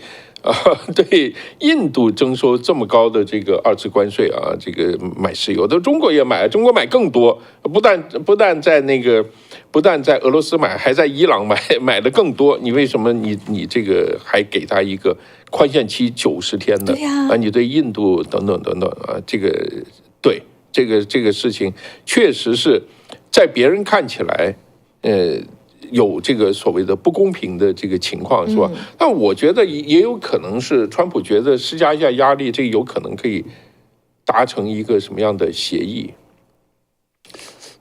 印度征收这么高的这个2次关税啊，这个买石油的中国也买，中国买更多，不但在俄罗斯买，还在伊朗买的更多。你为什么你这个还给他一个宽限期90天呢？对呀，你对印度等等啊，这个对这个事情确实是在别人看起来，有这个所谓的不公平的这个情况，是吧？但我觉得也有可能是川普觉得施加一下压力，这有可能可以达成一个什么样的协议？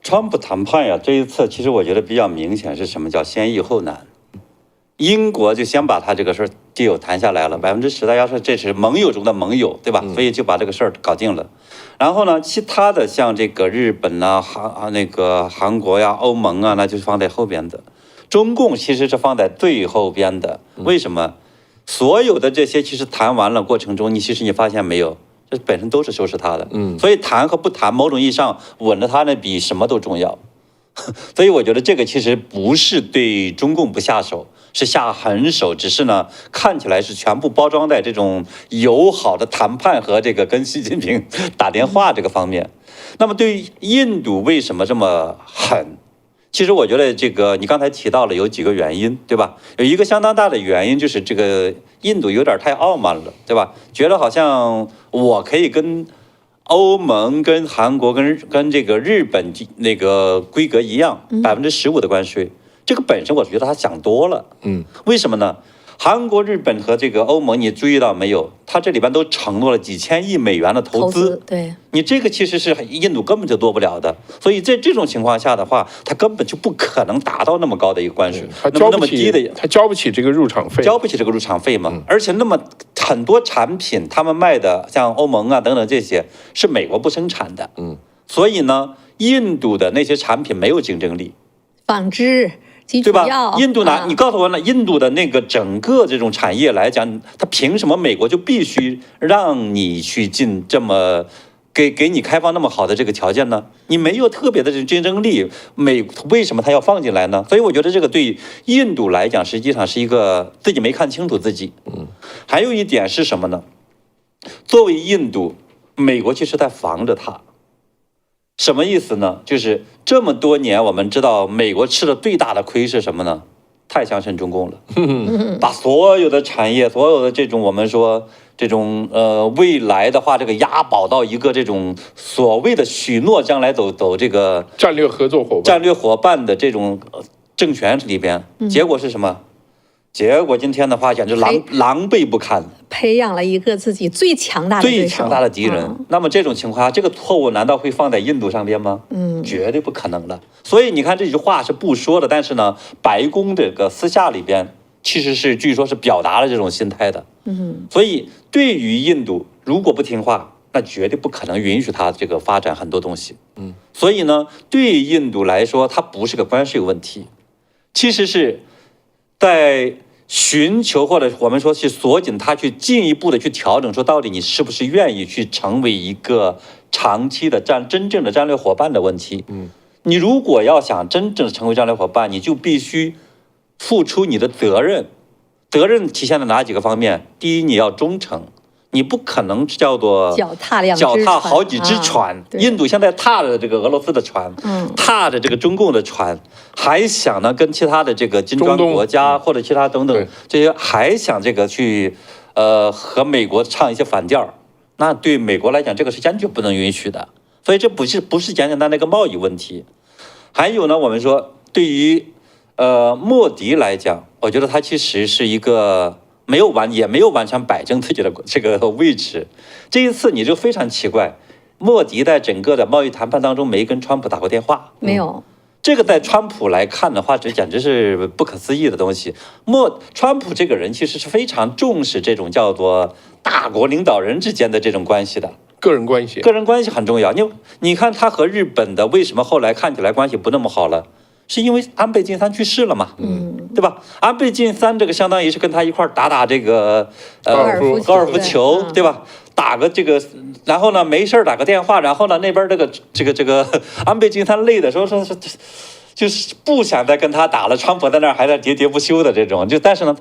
川普谈判呀，这一次其实我觉得比较明显是什么叫先易后难。英国就先把他这个事儿就有谈下来了，10%，大家说这是盟友中的盟友，对吧？所以就把这个事儿搞定了。然后呢，其他的像这个日本呐、韩国呀、欧盟啊，那就是放在后边的。中共其实是放在最后边的，为什么？所有的这些其实谈完了过程中，其实你发现没有，这本身都是收拾他的。所以谈和不谈，某种意义上稳着他呢，比什么都重要。所以我觉得这个其实不是对中共不下手，是下狠手，只是呢看起来是全部包装在这种友好的谈判和这个跟习近平打电话这个方面。那么对于印度为什么这么狠？其实我觉得这个你刚才提到了有几个原因，对吧？有一个相当大的原因就是这个印度有点太傲慢了，对吧？觉得好像我可以跟欧盟、跟韩国、跟这个日本那个规格一样，15%的关税。这个本身我觉得他想多了。为什么呢？韩国、日本和这个欧盟，你注意到没有？它这里边都承诺了几千亿美元的投资。对，你这个其实是印度根本就做不了的。所以在这种情况下的话，它根本就不可能达到那么高的一个关税，他交不起那么低的，他交不起这个入场费，交不起这个入场费嘛。而且那么很多产品，他们卖的像欧盟啊等等这些，是美国不生产的。所以呢，印度的那些产品没有竞争力。纺织。对吧？印度你告诉我呢？印度的那个整个这种产业来讲，它凭什么美国就必须让你去进这么给你开放那么好的这个条件呢？你没有特别的这种竞争力，为什么他要放进来呢？所以我觉得这个对印度来讲，实际上是一个自己没看清楚自己。还有一点是什么呢？作为印度，美国其实在防着它。什么意思呢？就是这么多年，我们知道美国吃的最大的亏是什么呢？太相信中共了，把所有的产业、所有的这种我们说这种未来的话，这个押宝到一个这种所谓的许诺将来走这个战略合作伙伴的这种政权里边，结果是什么？结果今天的话，简直狼狈不堪，培养了一个自己最强大的敌人。那么这种情况下，这个错误难道会放在印度上边吗？绝对不可能的。所以你看这句话是不说的，但是呢，白宫这个私下里边其实是据说是表达了这种心态的。所以对于印度，如果不听话，那绝对不可能允许他这个发展很多东西。所以呢，对于印度来说，它不是个关税问题，其实是在寻求或者我们说去锁紧它，去进一步的去调整，说到底你是不是愿意去成为一个长期的真正的战略伙伴的问题。你如果要想真正的成为战略伙伴，你就必须付出你的责任。责任体现在哪几个方面？第一，你要忠诚。你不可能叫做脚踏好几只船。印度现在踏着这个俄罗斯的船，踏着这个中共的船，还想呢跟其他的这个金砖国家或者其他等等这些，还想这个去和美国唱一些反调，那对美国来讲，这个是坚决不能允许的。所以这不是简简单单的一个贸易问题。还有呢，我们说对于莫迪来讲，我觉得他其实是一个。也没有完全摆正自己的这个位置。这一次你就非常奇怪，莫迪在整个的贸易谈判当中没跟川普打过电话，没有。这个在川普来看的话，这简直是不可思议的东西。川普这个人其实是非常重视这种叫做大国领导人之间的这种关系的，个人关系很重要。你看他和日本的为什么后来看起来关系不那么好了？是因为安倍晋三去世了嘛？对吧？安倍晋三这个相当于是跟他一块打这个高尔夫球，对吧？打个这个，然后呢没事打个电话，然后呢那边这个安倍晋三累的时候说就是不想再跟他打了，川普在那儿还在喋喋不休的这种，但是呢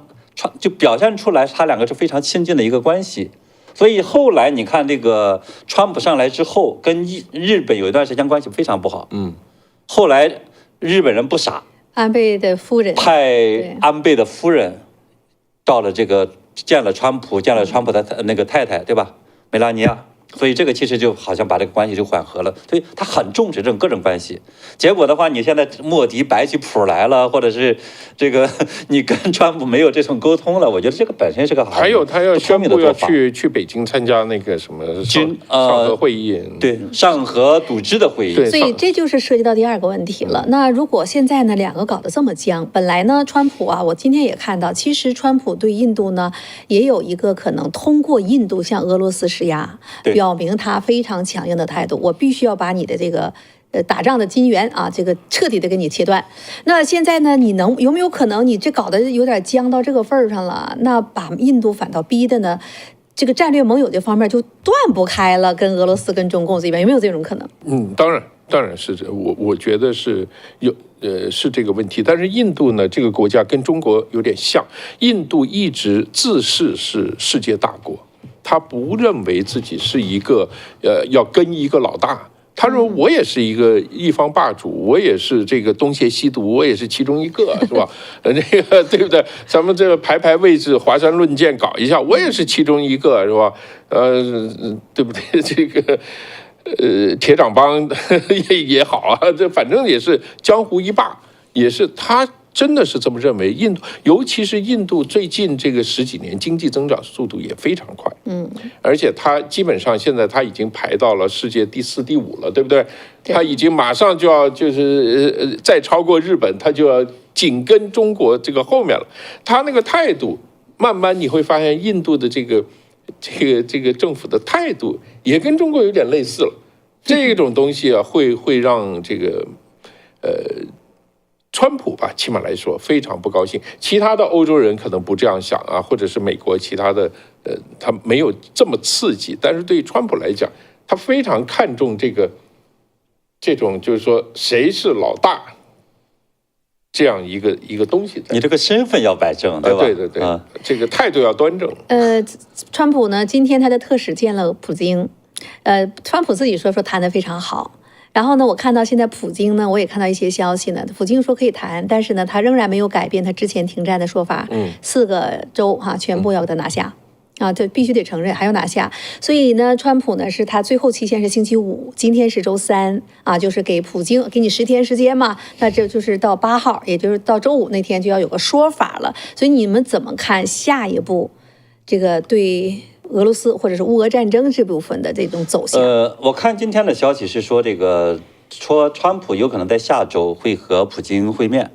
就表现出来他两个是非常亲近的一个关系。所以后来你看这个川普上来之后，跟日本有一段时间关系非常不好。后来日本人不傻，安倍的夫人派安倍的夫人到了这个见了川普的那个太太，对吧？梅拉尼亚。所以这个其实就好像把这个关系就缓和了，所以他很重视这种各种关系。结果的话，你现在莫迪摆起谱来了，或者是这个你跟川普没有这种沟通了，我觉得这个本身是个好。还有他要宣布要去北京参加那个什么上合会议，对，上合组织的会议。所以这就是涉及到第二个问题了。那如果现在呢两个搞得这么僵，本来呢川普啊，我今天也看到，其实川普对印度呢也有一个可能通过印度向俄罗斯施压。表明他非常强硬的态度，我必须要把你的这个打仗的金源啊，这个彻底的给你切断。那现在呢，有没有可能你这搞得有点僵到这个份儿上了？那把印度反倒逼的呢，这个战略盟友这方面就断不开了，跟俄罗斯跟中共这边有没有这种可能？当然是这，我觉得是有是这个问题。但是印度呢，这个国家跟中国有点像，印度一直自视是世界大国。他不认为自己是一个要跟一个老大，他说我也是一方霸主，我也是这个东邪西毒，我也是其中一个，是吧？这个对不对？咱们这个排位置，华山论剑搞一下，我也是其中一个，是吧？对不对？这个。铁掌帮也好啊，这反正也是江湖一霸，也是他真的是这么认为。印度，尤其是印度最近这个10几年经济增长速度也非常快，而且他基本上现在他已经排到了世界第4、第5了，对不对？他已经马上就要就是再超过日本，他就要紧跟中国这个后面了。他那个态度，慢慢你会发现印度的这个政府的态度也跟中国有点类似了，这种东西啊，会让这个川普吧，起码来说非常不高兴。其他的欧洲人可能不这样想啊，或者是美国其他的他没有这么刺激，但是对于川普来讲，他非常看重这种就是说谁是老大。这样一个东西，你这个身份要摆正，对吧？对，这个态度要端正。川普呢，今天他的特使见了普京，川普自己说谈得非常好。然后呢，我看到现在普京呢，我也看到一些消息呢，普京说可以谈，但是呢，他仍然没有改变他之前停战的说法，4个州全部要给他拿下。这必须得承认，还要拿下。所以呢，川普呢是他最后期限是星期5，今天是周3就是给普京给你10天时间嘛，那这就是到8号，也就是到周5那天就要有个说法了。所以你们怎么看下一步这个对俄罗斯或者是乌俄战争这部分的这种走向？我看今天的消息是说说川普有可能在下周会和普京会面，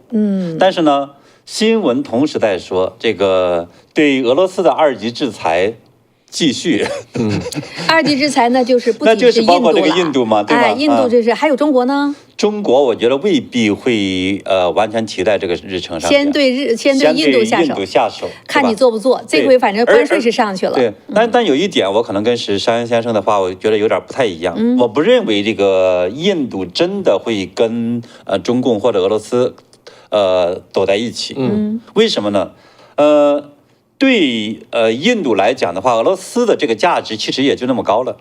但是呢。新闻同时在说，这个对俄罗斯的2级制裁继续。2级制裁呢，就是不那就仅是包括这个印度嘛，对吧？印度这是还有中国呢。中国我觉得未必会完全提在这个日程上。先对印度下手，看你做不做。这回反正关税是上去了。对，但有一点我可能跟山恩先生的话，我觉得有点不太一样。我不认为这个印度真的会跟中共或者俄罗斯。走在一起，为什么呢？对印度来讲的话，俄罗斯的这个价值其实也就那么高了，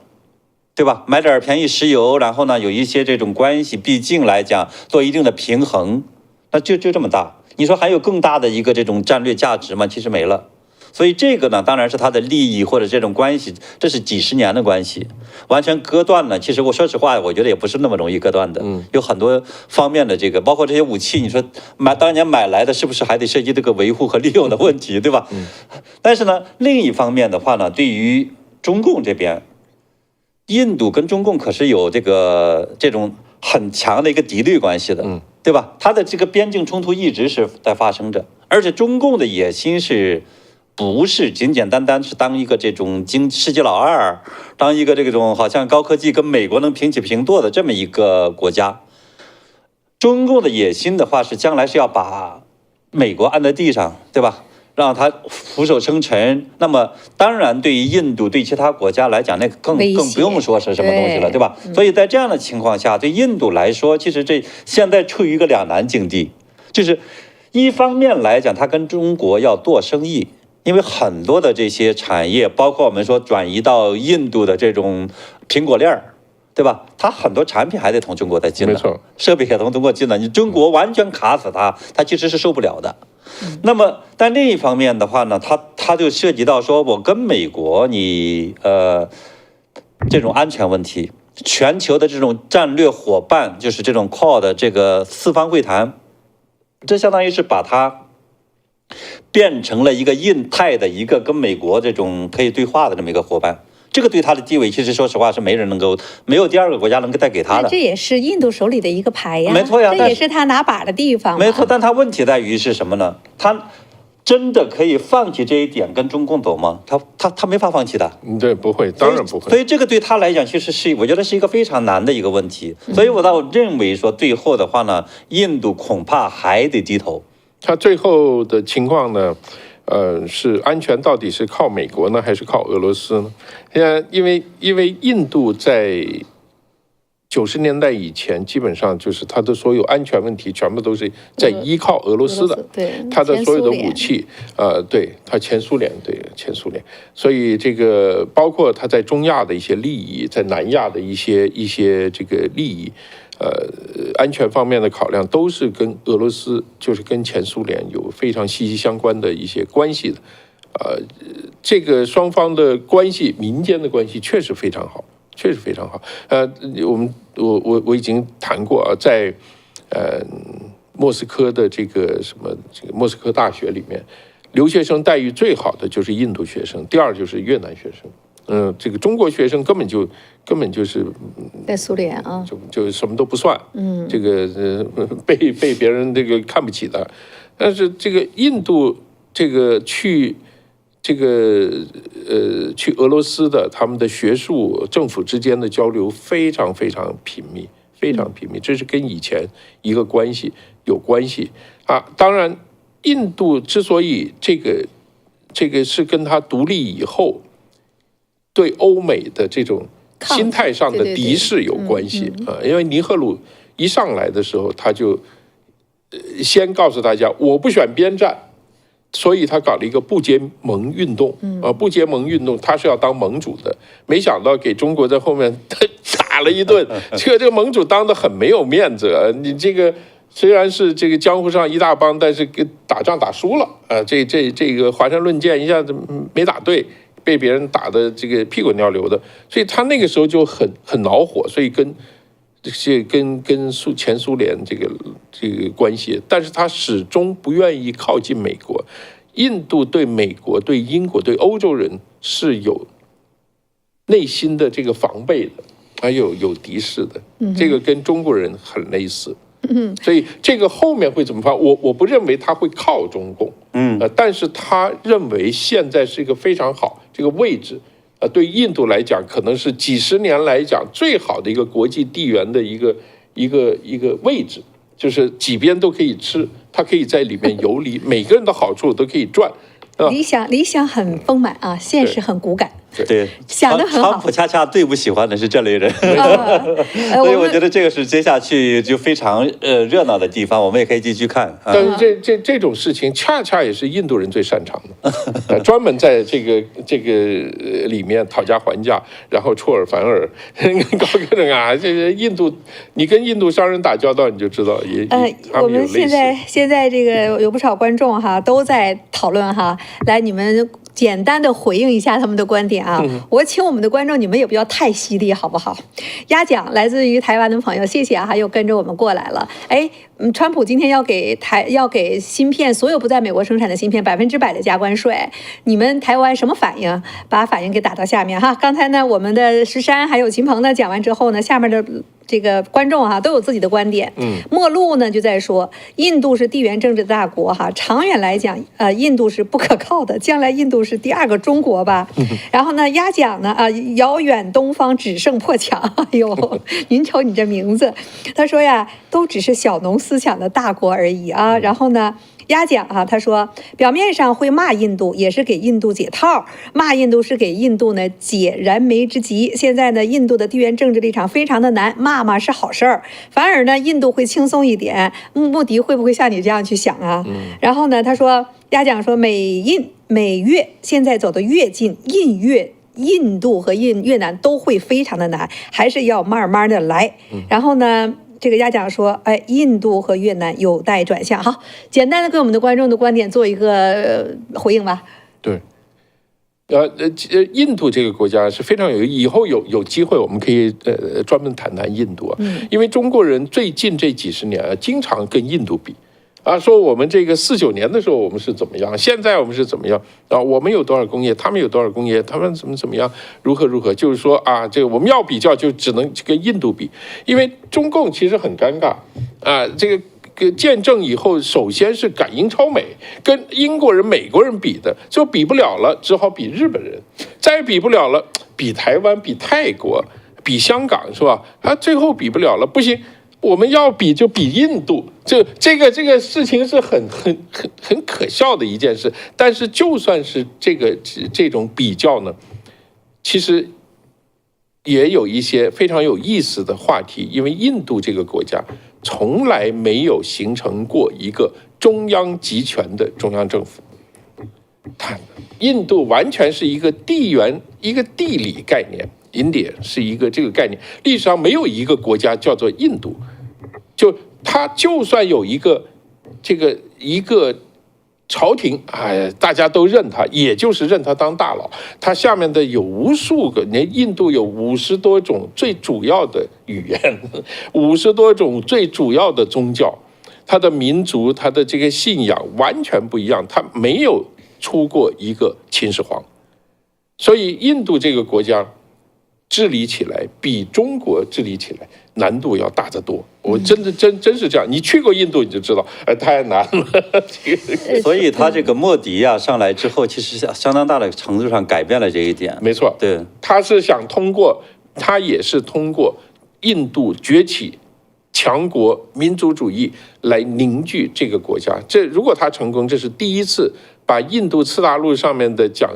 对吧？买点便宜石油，然后呢有一些这种关系，毕竟来讲做一定的平衡，那就这么大。你说还有更大的一个这种战略价值吗？其实没了。所以这个呢，当然是他的利益或者这种关系，这是几十年的关系，完全割断了。其实我说实话，我觉得也不是那么容易割断的，有很多方面的这个，包括这些武器，你说当年买来的是不是还得涉及这个维护和利用的问题，对吧？但是呢，另一方面的话呢，对于中共这边，印度跟中共可是有这种很强的一个敌对关系的，对吧？它的这个边境冲突一直是在发生着，而且中共的野心不是简简单单是当一个这种世界老2，当一个这种好像高科技跟美国能平起平坐的这么一个国家。中共的野心的话是将来是要把美国按在地上，对吧？让它俯首称臣。那么当然对于印度对其他国家来讲，那更不用说是什么东西了，对吧？所以在这样的情况下，对印度来说，其实现在处于一个两难境地，就是一方面来讲，它跟中国要做生意。因为很多的这些产业，包括我们说转移到印度的这种苹果链儿，对吧？它很多产品还得从中国再进的，没错，设备也从中国进的。你中国完全卡死它其实是受不了的。那么，但另一方面的话呢，它就涉及到说我跟美国这种安全问题，全球的这种战略伙伴，就是这种 Quad 的这个4方会谈，这相当于是把它。变成了一个印太的一个跟美国这种可以对话的这么一个伙伴，这个对他的地位，其实说实话是没有第2个国家能够再给他的。这也是印度手里的一一个牌呀，没错呀，这也是他拿把的地方。没错，但他问题在于是什么呢？他真的可以放弃这一点跟中共走吗？他没法放弃的。对，不会，当然不会。所以这个对他来讲，其实我觉得是一个非常难的一个问题。所以我倒认为说，最后的话呢，印度恐怕还得低头。他最后的情况呢，是安全到底是靠美国呢，还是靠俄罗斯呢？因为印度在90年代以前，基本上就是它的所有安全问题全部都是在依靠俄罗斯的，对，它的所有的武器，对，它前苏联，所以这个包括它在中亚的一些利益，在南亚的一些这个利益，安全方面的考量都是跟俄罗斯，就是跟前苏联有非常息息相关的一些关系的，这个双方的关系，民间的关系确实非常好。确实非常好，我已经谈过啊，在莫斯科的这个莫斯科大学里面，留学生待遇最好的就是印度学生，第二就是越南学生，这个中国学生根本就是在苏联啊，就什么都不算，这个被别人这个看不起的，但是这个印度这个去俄罗斯的他们的学术政府之间的交流非常非常频密，非常频密，这是跟以前一个关系有关系啊。当然，印度之所以这个是跟它独立以后对欧美的这种心态上的敌视有关系啊。因为尼赫鲁一上来的时候，他就先告诉大家，我不选边站。所以他搞了一个不结盟运动，不结盟运动，他是要当盟主的，没想到给中国在后面打了一顿，这个盟主当得很没有面子，你这个虽然是这个江湖上一大帮，但是打仗打输了啊，这个华山论剑一下子没打对，被别人打的这个屁滚尿流的，所以他那个时候就很恼火，所以跟前苏联这个关系，但是他始终不愿意靠近美国。印度对美国、对英国、对欧洲人是有内心的这个防备的，还有敌视的，这个跟中国人很类似。所以这个后面会怎么发？我不认为他会靠中共，但是他认为现在是一个非常好这个位置。对印度来讲，可能是几十年来讲最好的一个国际地缘的一个位置，就是几边都可以吃，它可以在里面游离，每个人的好处都可以赚。理想很丰满啊，现实很骨感。对，想得很好。川普恰恰最不喜欢的是这类人，所以我觉得这个是接下去就非常热闹的地方，我们也可以继续看。但是这种事情恰恰也是印度人最擅长的，专门在这个里面讨价还价，然后出尔反尔，搞各种啊，这个印度，你跟印度商人打交道，你就知道我们现在这个有不少观众哈都在讨论哈，来你们简单的回应一下他们的观点啊！我请我们的观众，你们也不要太犀利，好不好？鸭奖来自于台湾的朋友，谢谢啊，又跟着我们过来了。哎，川普今天要给芯片，所有不在美国生产的芯片100%的加关税，你们台湾什么反应？把反应给打到下面哈。刚才呢，我们的石山还有秦鹏呢讲完之后呢，下面的这个观众哈都有自己的观点。末路呢就在说，印度是地缘政治大国哈，长远来讲，印度是不可靠的，将来印度是第2个中国吧。然后呢，鸭奖呢遥远东方只剩破墙。哎呦，您瞅你这名字，他说呀，都只是小农思想的大国而已啊。然后呢，鸭奖啊，他说表面上会骂印度，也是给印度解套，骂印度是给印度呢解燃眉之急。现在呢，印度的地缘政治立场非常的难，骂是好事儿，反而呢，印度会轻松一点。穆迪会不会像你这样去想啊？然后呢，他说鸭奖说美越现在走得越近，印度和越南都会非常的难，还是要慢慢的来。然后呢，这个鸭奖说，哎，印度和越南有待转向。好，简单的跟我们的观众的观点做一个回应吧。对，印度这个国家是非常以后有机会我们可以专门谈印度啊，因为中国人最近这几十年经常跟印度比。说我们这个49年的时候我们是怎么样，现在我们是怎么样啊？我们有多少工业，他们有多少工业，他们怎么样，如何，就是说啊，这个我们要比较就只能跟印度比，因为中共其实很尴尬啊，这个建政以后，首先是赶英超美，跟英国人、美国人比的，就比不了了，只好比日本人，再比不了了，比台湾、比泰国、比香港，是吧？最后比不了了，不行。我们要比就比印度，这个事情是很可笑的一件事。但是就算是这种比较呢，其实也有一些非常有意思的话题，因为印度这个国家从来没有形成过一个中央集权的中央政府，印度完全是一个地缘、一个地理概念。India 是一个这个概念，历史上没有一个国家叫做印度，它就算有一个朝廷，哎，大家都认他，也就是认他当大佬。他下面的有无数个，印度有50多种最主要的语言，50多种最主要的宗教，他的民族、他的这个信仰完全不一样。他没有出过一个秦始皇，所以印度这个国家治理起来比中国治理起来难度要大得多。我真是这样，你去过印度你就知道，太难了。所以他这个莫迪啊上来之后，其实相当大的程度上改变了这一点。没错，对，他也是通过印度崛起、强国、民族主义来凝聚这个国家。如果他成功，这是第一次把印度次大陆上面的讲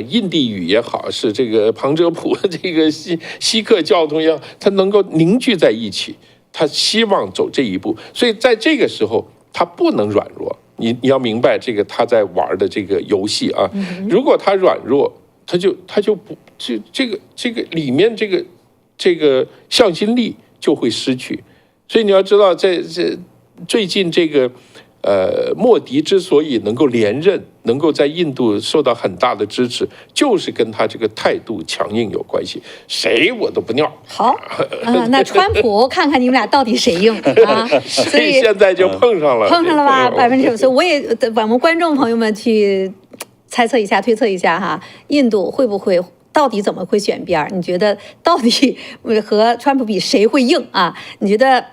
印地语也好，是这个旁遮普这个锡克教徒也好，他能够凝聚在一起。他希望走这一步，所以在这个时候他不能软弱。你要明白这个他在玩的这个游戏啊，如果他软弱，他就不这个里面这个向心力就会失去。所以你要知道，在最近这个莫迪之所以能够连任，能够在印度受到很大的支持，就是跟他这个态度强硬有关系。谁我都不尿。好，那川普看看你们俩到底谁硬啊？所以现在就碰上了吧，50%。所以我们观众朋友们去猜测一下、推测一下哈，印度会不会？到底怎么会选边儿？你觉得到底和川普比谁会硬啊？你觉得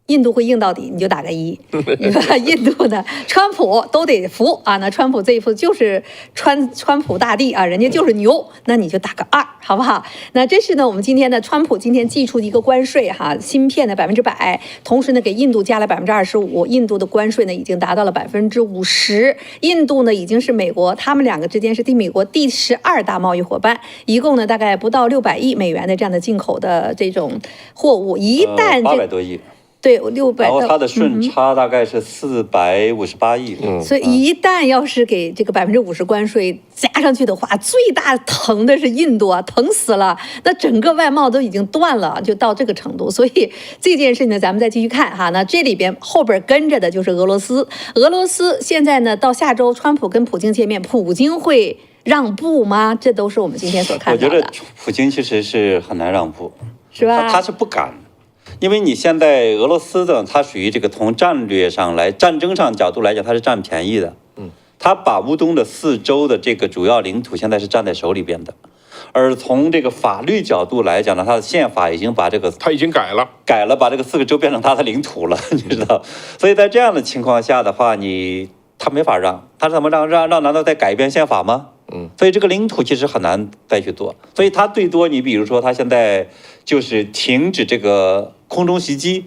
印度会硬到底，你就打个1。你说印度呢，川普都得服啊。那川普这一副就是川普大帝啊，人家就是牛，那你就打个2，好不好？那这是呢，我们今天的川普今天寄出的一个关税哈，芯片的100%，同时呢给印度加了25%，印度的关税呢已经达到了50%。印度呢已经是美国，他们两个之间是美国第12大贸易伙伴，一共呢大概不到600亿美元的这样的进口的这种货物，一旦800多亿。对，600，然后它的顺差大概是458亿，所以一旦要是给这个50%关税加上去的话，最大疼的是印度啊，疼死了，那整个外贸都已经断了，就到这个程度。所以这件事情呢，咱们再继续看哈。那这里边后边跟着的就是俄罗斯，俄罗斯现在呢到下周川普跟普京见面，普京会让步吗？这都是我们今天所看到的。我觉得普京其实是很难让步，是吧？他是不敢。因为你现在俄罗斯的，它属于这个从战略上来、战争上角度来讲，它是占便宜的。它把乌东的4州的这个主要领土现在是占在手里边的，而从这个法律角度来讲呢，它的宪法已经把这个它已经改了，把这个4个州变成它的领土了，你知道？所以在这样的情况下的话，他没法让，他怎么让？难道再改变宪法吗？所以这个领土其实很难再去做，所以他最多你比如说他现在就是停止这个空中袭击，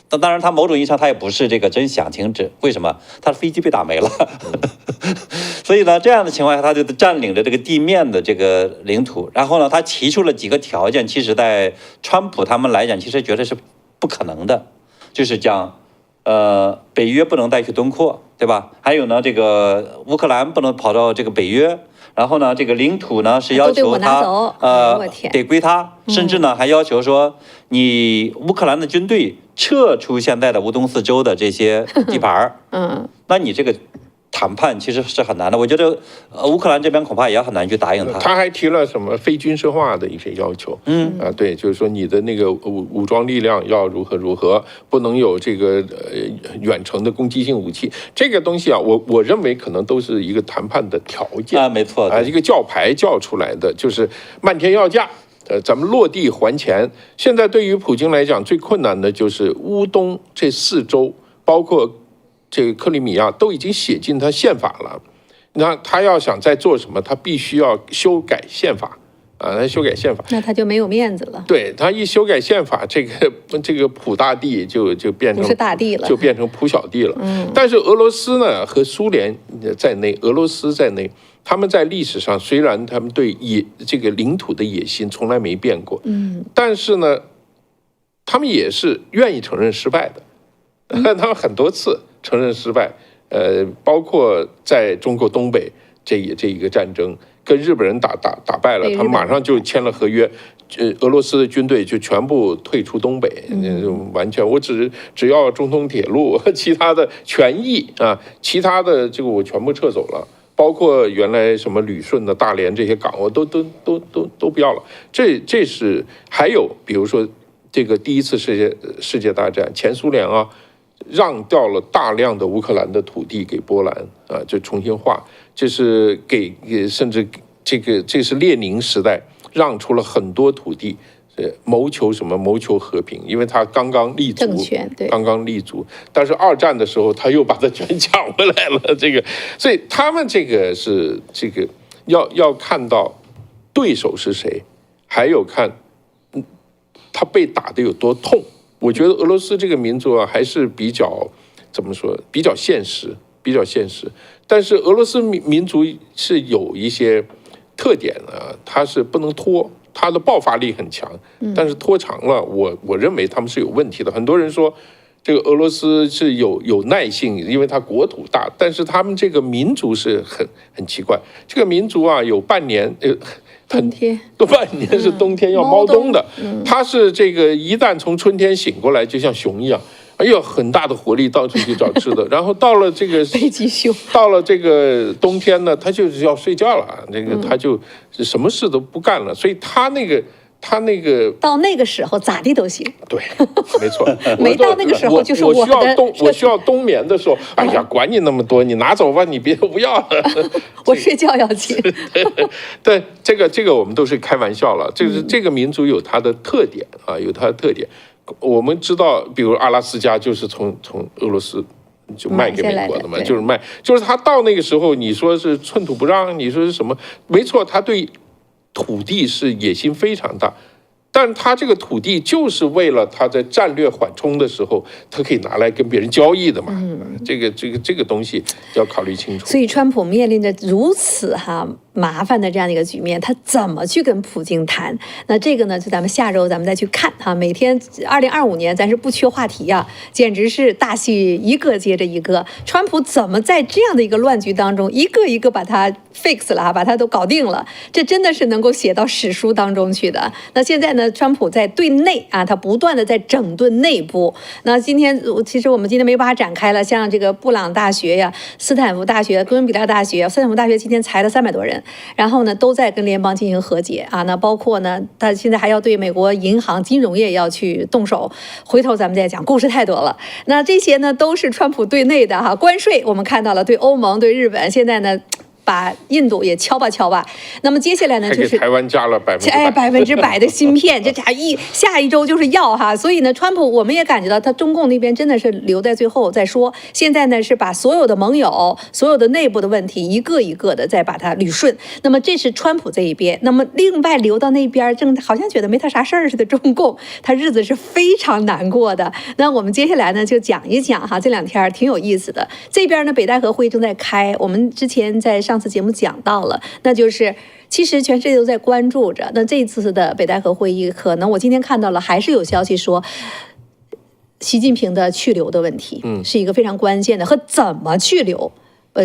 当然他某种意义上他也不是这个真想停止，为什么？他的飞机被打没了，所以呢这样的情况下他就占领了这个地面的这个领土，然后呢他提出了几个条件，其实在川普他们来讲其实觉得是不可能的，就是讲北约不能再去东扩，对吧？还有呢这个乌克兰不能跑到这个北约。然后呢，这个领土呢是要求他得归他，甚至呢还要求说，你乌克兰的军队撤出现在的乌东4州的这些地盘那你这个谈判其实是很难的。我觉得乌克兰这边恐怕也很难去答应他。他还提了什么非军事化的一些要求，对，就是说你的那个武装力量要如何，不能有这个远程的攻击性武器。这个东西啊，我认为可能都是一个谈判的条件啊，没错一个叫牌叫出来的，就是漫天要价。咱们落地还钱。现在对于普京来讲，最困难的就是乌东这4州，包括这个克里米亚都已经写进他宪法了。那他要想再做什么，他必须要修改宪法啊，他修改宪法，那他就没有面子了。对他一修改宪法，这个普大帝就变成不是大帝了，就变成普小帝了。但是俄罗斯呢和苏联在内，俄罗斯在内，他们在历史上虽然他们对这个领土的野心从来没变过，但是呢，他们也是愿意承认失败的，他们很多次承认失败，包括在中国东北这一个战争。跟日本人打败了，他们马上就签了合约，俄罗斯的军队就全部退出东北，完全我只要中通铁路，其他的权益啊，其他的这个我全部撤走了，包括原来什么旅顺的大连这些港，我都不要了。这是还有比如说这个第一次世界大战，前苏联啊，让掉了大量的乌克兰的土地给波兰啊，就重新划。就是给甚至这是列宁时代让出了很多土地，谋求和平，因为他刚刚立足，政权对，刚刚立足。但是二战的时候他又把它全抢回来了，所以他们这个是要看到对手是谁，还有看他被打得有多痛。我觉得俄罗斯这个民族啊，还是比较怎么说，比较现实。但是俄罗斯民族是有一些特点啊，它是不能拖，它的爆发力很强，但是拖长了，我认为他们是有问题的。很多人说这个俄罗斯是有耐性，因为它国土大，但是他们这个民族是很奇怪，这个民族啊有半年冬天多半年是冬天要猫冬的，它是这个一旦从春天醒过来，就像熊一样。哎呦，很大的活力，到处去找吃的。然后到了这个北极熊，到了这个冬天呢，他就是要睡觉了。他就什么事都不干了。所以他那个到那个时候咋地都行。对，没错。没到那个时候就是我需要冬眠的时候，哎呀，管你那么多，你拿走吧，你别不要了。我睡觉要紧。对，这个我们都是开玩笑了。这个民族有它的特点啊，有它的特点。我们知道，比如阿拉斯加就是从俄罗斯就卖给美国的嘛，就是他到那个时候，你说是寸土不让，你说是什么？没错，他对土地是野心非常大，但他这个土地就是为了他在战略缓冲的时候，他可以拿来跟别人交易的嘛。这个东西要考虑清楚。所以川普面临着如此麻烦的这样的一个局面，他怎么去跟普京谈？那这个呢，就咱们下周咱们再去看每天2025年咱是不缺话题啊，简直是大戏一个接着一个。川普怎么在这样的一个乱局当中，一个一个把它 fix 了把它都搞定了，这真的是能够写到史书当中去的。那现在呢，川普在对内他不断的在整顿内部。那其实我们今天没把它展开了，像这个布朗大学呀、斯坦福大学、哥伦比亚大学、斯坦福大学今天裁了300多人。然后呢，都在跟联邦进行和解那包括呢，他现在还要对美国银行金融业要去动手。回头咱们再讲，故事太多了。那这些呢，都是川普对内的关税，我们看到了，对欧盟、对日本，现在呢，把印度也敲吧。那么接下来呢，就是台湾加了100%的芯片，这下一周就是要所以呢，川普我们也感觉到他中共那边真的是留在最后再说。现在呢是把所有的盟友、所有的内部的问题一个一个的再把它捋顺。那么这是川普这一边，那么另外留到那边正好像觉得没他啥事儿似的中共，他日子是非常难过的。那我们接下来呢就讲一讲这2天挺有意思的。这边呢北戴河会正在开，我们之前在上次节目讲到了，那就是其实全世界都在关注着。那这次的北戴河会议，可能我今天看到了，还是有消息说，习近平的去留的问题，是一个非常关键的，和怎么去留。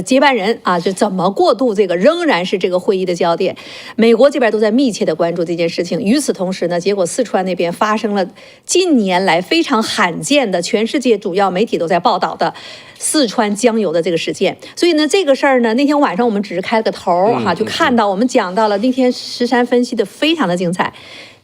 接班人就怎么过渡，这个仍然是这个会议的焦点。美国这边都在密切的关注这件事情。与此同时呢，结果四川那边发生了近年来非常罕见的，全世界主要媒体都在报道的四川江油的这个事件。所以呢，这个事儿呢，那天晚上我们只是开了个头就看到我们讲到了那天石山分析的非常的精彩。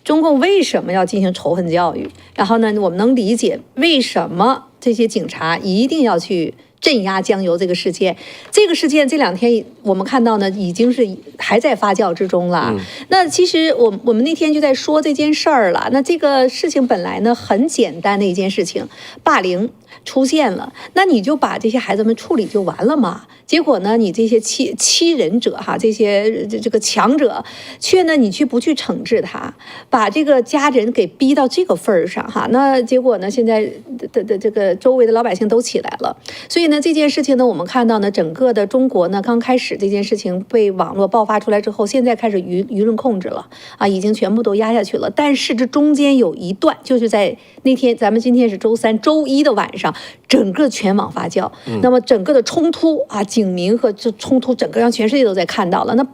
中共为什么要进行仇恨教育？然后呢，我们能理解为什么这些警察一定要去镇压江油这个事件。这个事件这2天我们看到呢，已经是还在发酵之中了。那其实我们那天就在说这件事儿了。那这个事情本来呢很简单的一件事情，霸凌。出现了，那你就把这些孩子们处理就完了嘛。结果呢，你这些欺人者哈，这些这个强者，却呢你不去惩治他，把这个家人给逼到这个份儿上哈。那结果呢，现在的这个周围的老百姓都起来了。所以呢，这件事情呢，我们看到呢，整个的中国呢，刚开始这件事情被网络爆发出来之后，现在开始舆论控制了啊，已经全部都压下去了。但是这中间有一段，就是在那天，咱们今天是周3、周1的晚上，整个全网发酵。那么整个的冲突啊，警民和这冲突，整个让全世界都在看到了。那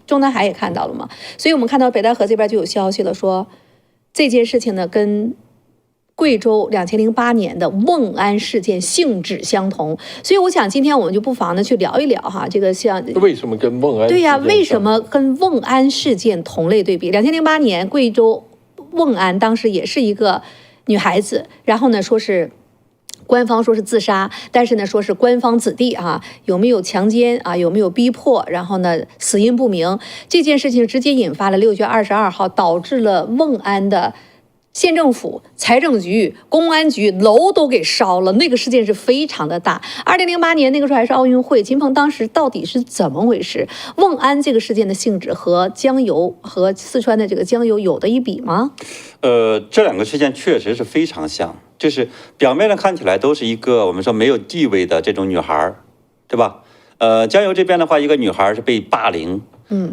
中南海也看到了嘛？所以我们看到北戴河这边就有消息了，说这件事情呢跟贵州2008年的瓮安事件性质相同。所以我想今天我们就不妨呢去聊一聊哈，这个像为什么跟瓮安？对呀，为什么跟瓮安事件同类对比？2008年贵州瓮安当时也是一个女孩子，然后呢说是。官方说是自杀，但是呢，说是官方子弟啊，有没有强奸啊，有没有逼迫，然后呢，死因不明。这件事情直接引发了6月22号，导致了瓮安的县政府、财政局、公安局楼都给烧了。那个事件是非常的大。2008年那个时候还是奥运会，金鹏当时到底是怎么回事？瓮安这个事件的性质和江油和四川的这个江油有的一比吗？这两个事件确实是非常像。就是表面上看起来都是一个我们说没有地位的这种女孩，对吧？江油这边的话，一个女孩是被霸凌，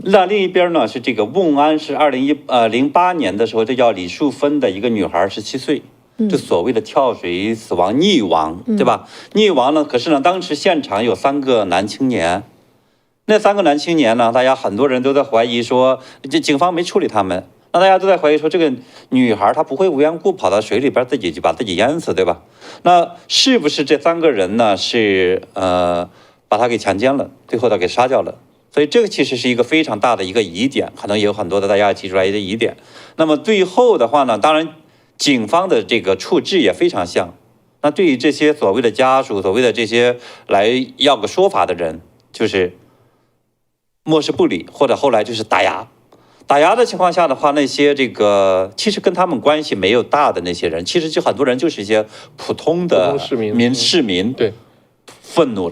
那另一边呢是这个瓮安是2008年的时候，这叫李淑芬的一个女孩17岁，就所谓的跳水死亡溺亡，对吧？溺亡呢，可是呢，当时现场有3个男青年，那3个男青年呢，大家很多人都在怀疑说，这警方没处理他们。那大家都在怀疑说，这个女孩她不会无缘无故跑到水里边就把自己淹死，对吧？那是不是这3个人呢是把她给强奸了，最后她给杀掉了？所以这个其实是一个非常大的一个疑点，可能也有很多的大家提出来的疑点。那么最后的话呢，当然警方的这个处置也非常像。那对于这些所谓的家属、所谓的这些来要个说法的人，就是漠视不理，或者后来就是打压。打压的情况下的话，那些这个其实跟他们关系没有大的那些人，其实就很多人就是一些普通的市民，对，愤怒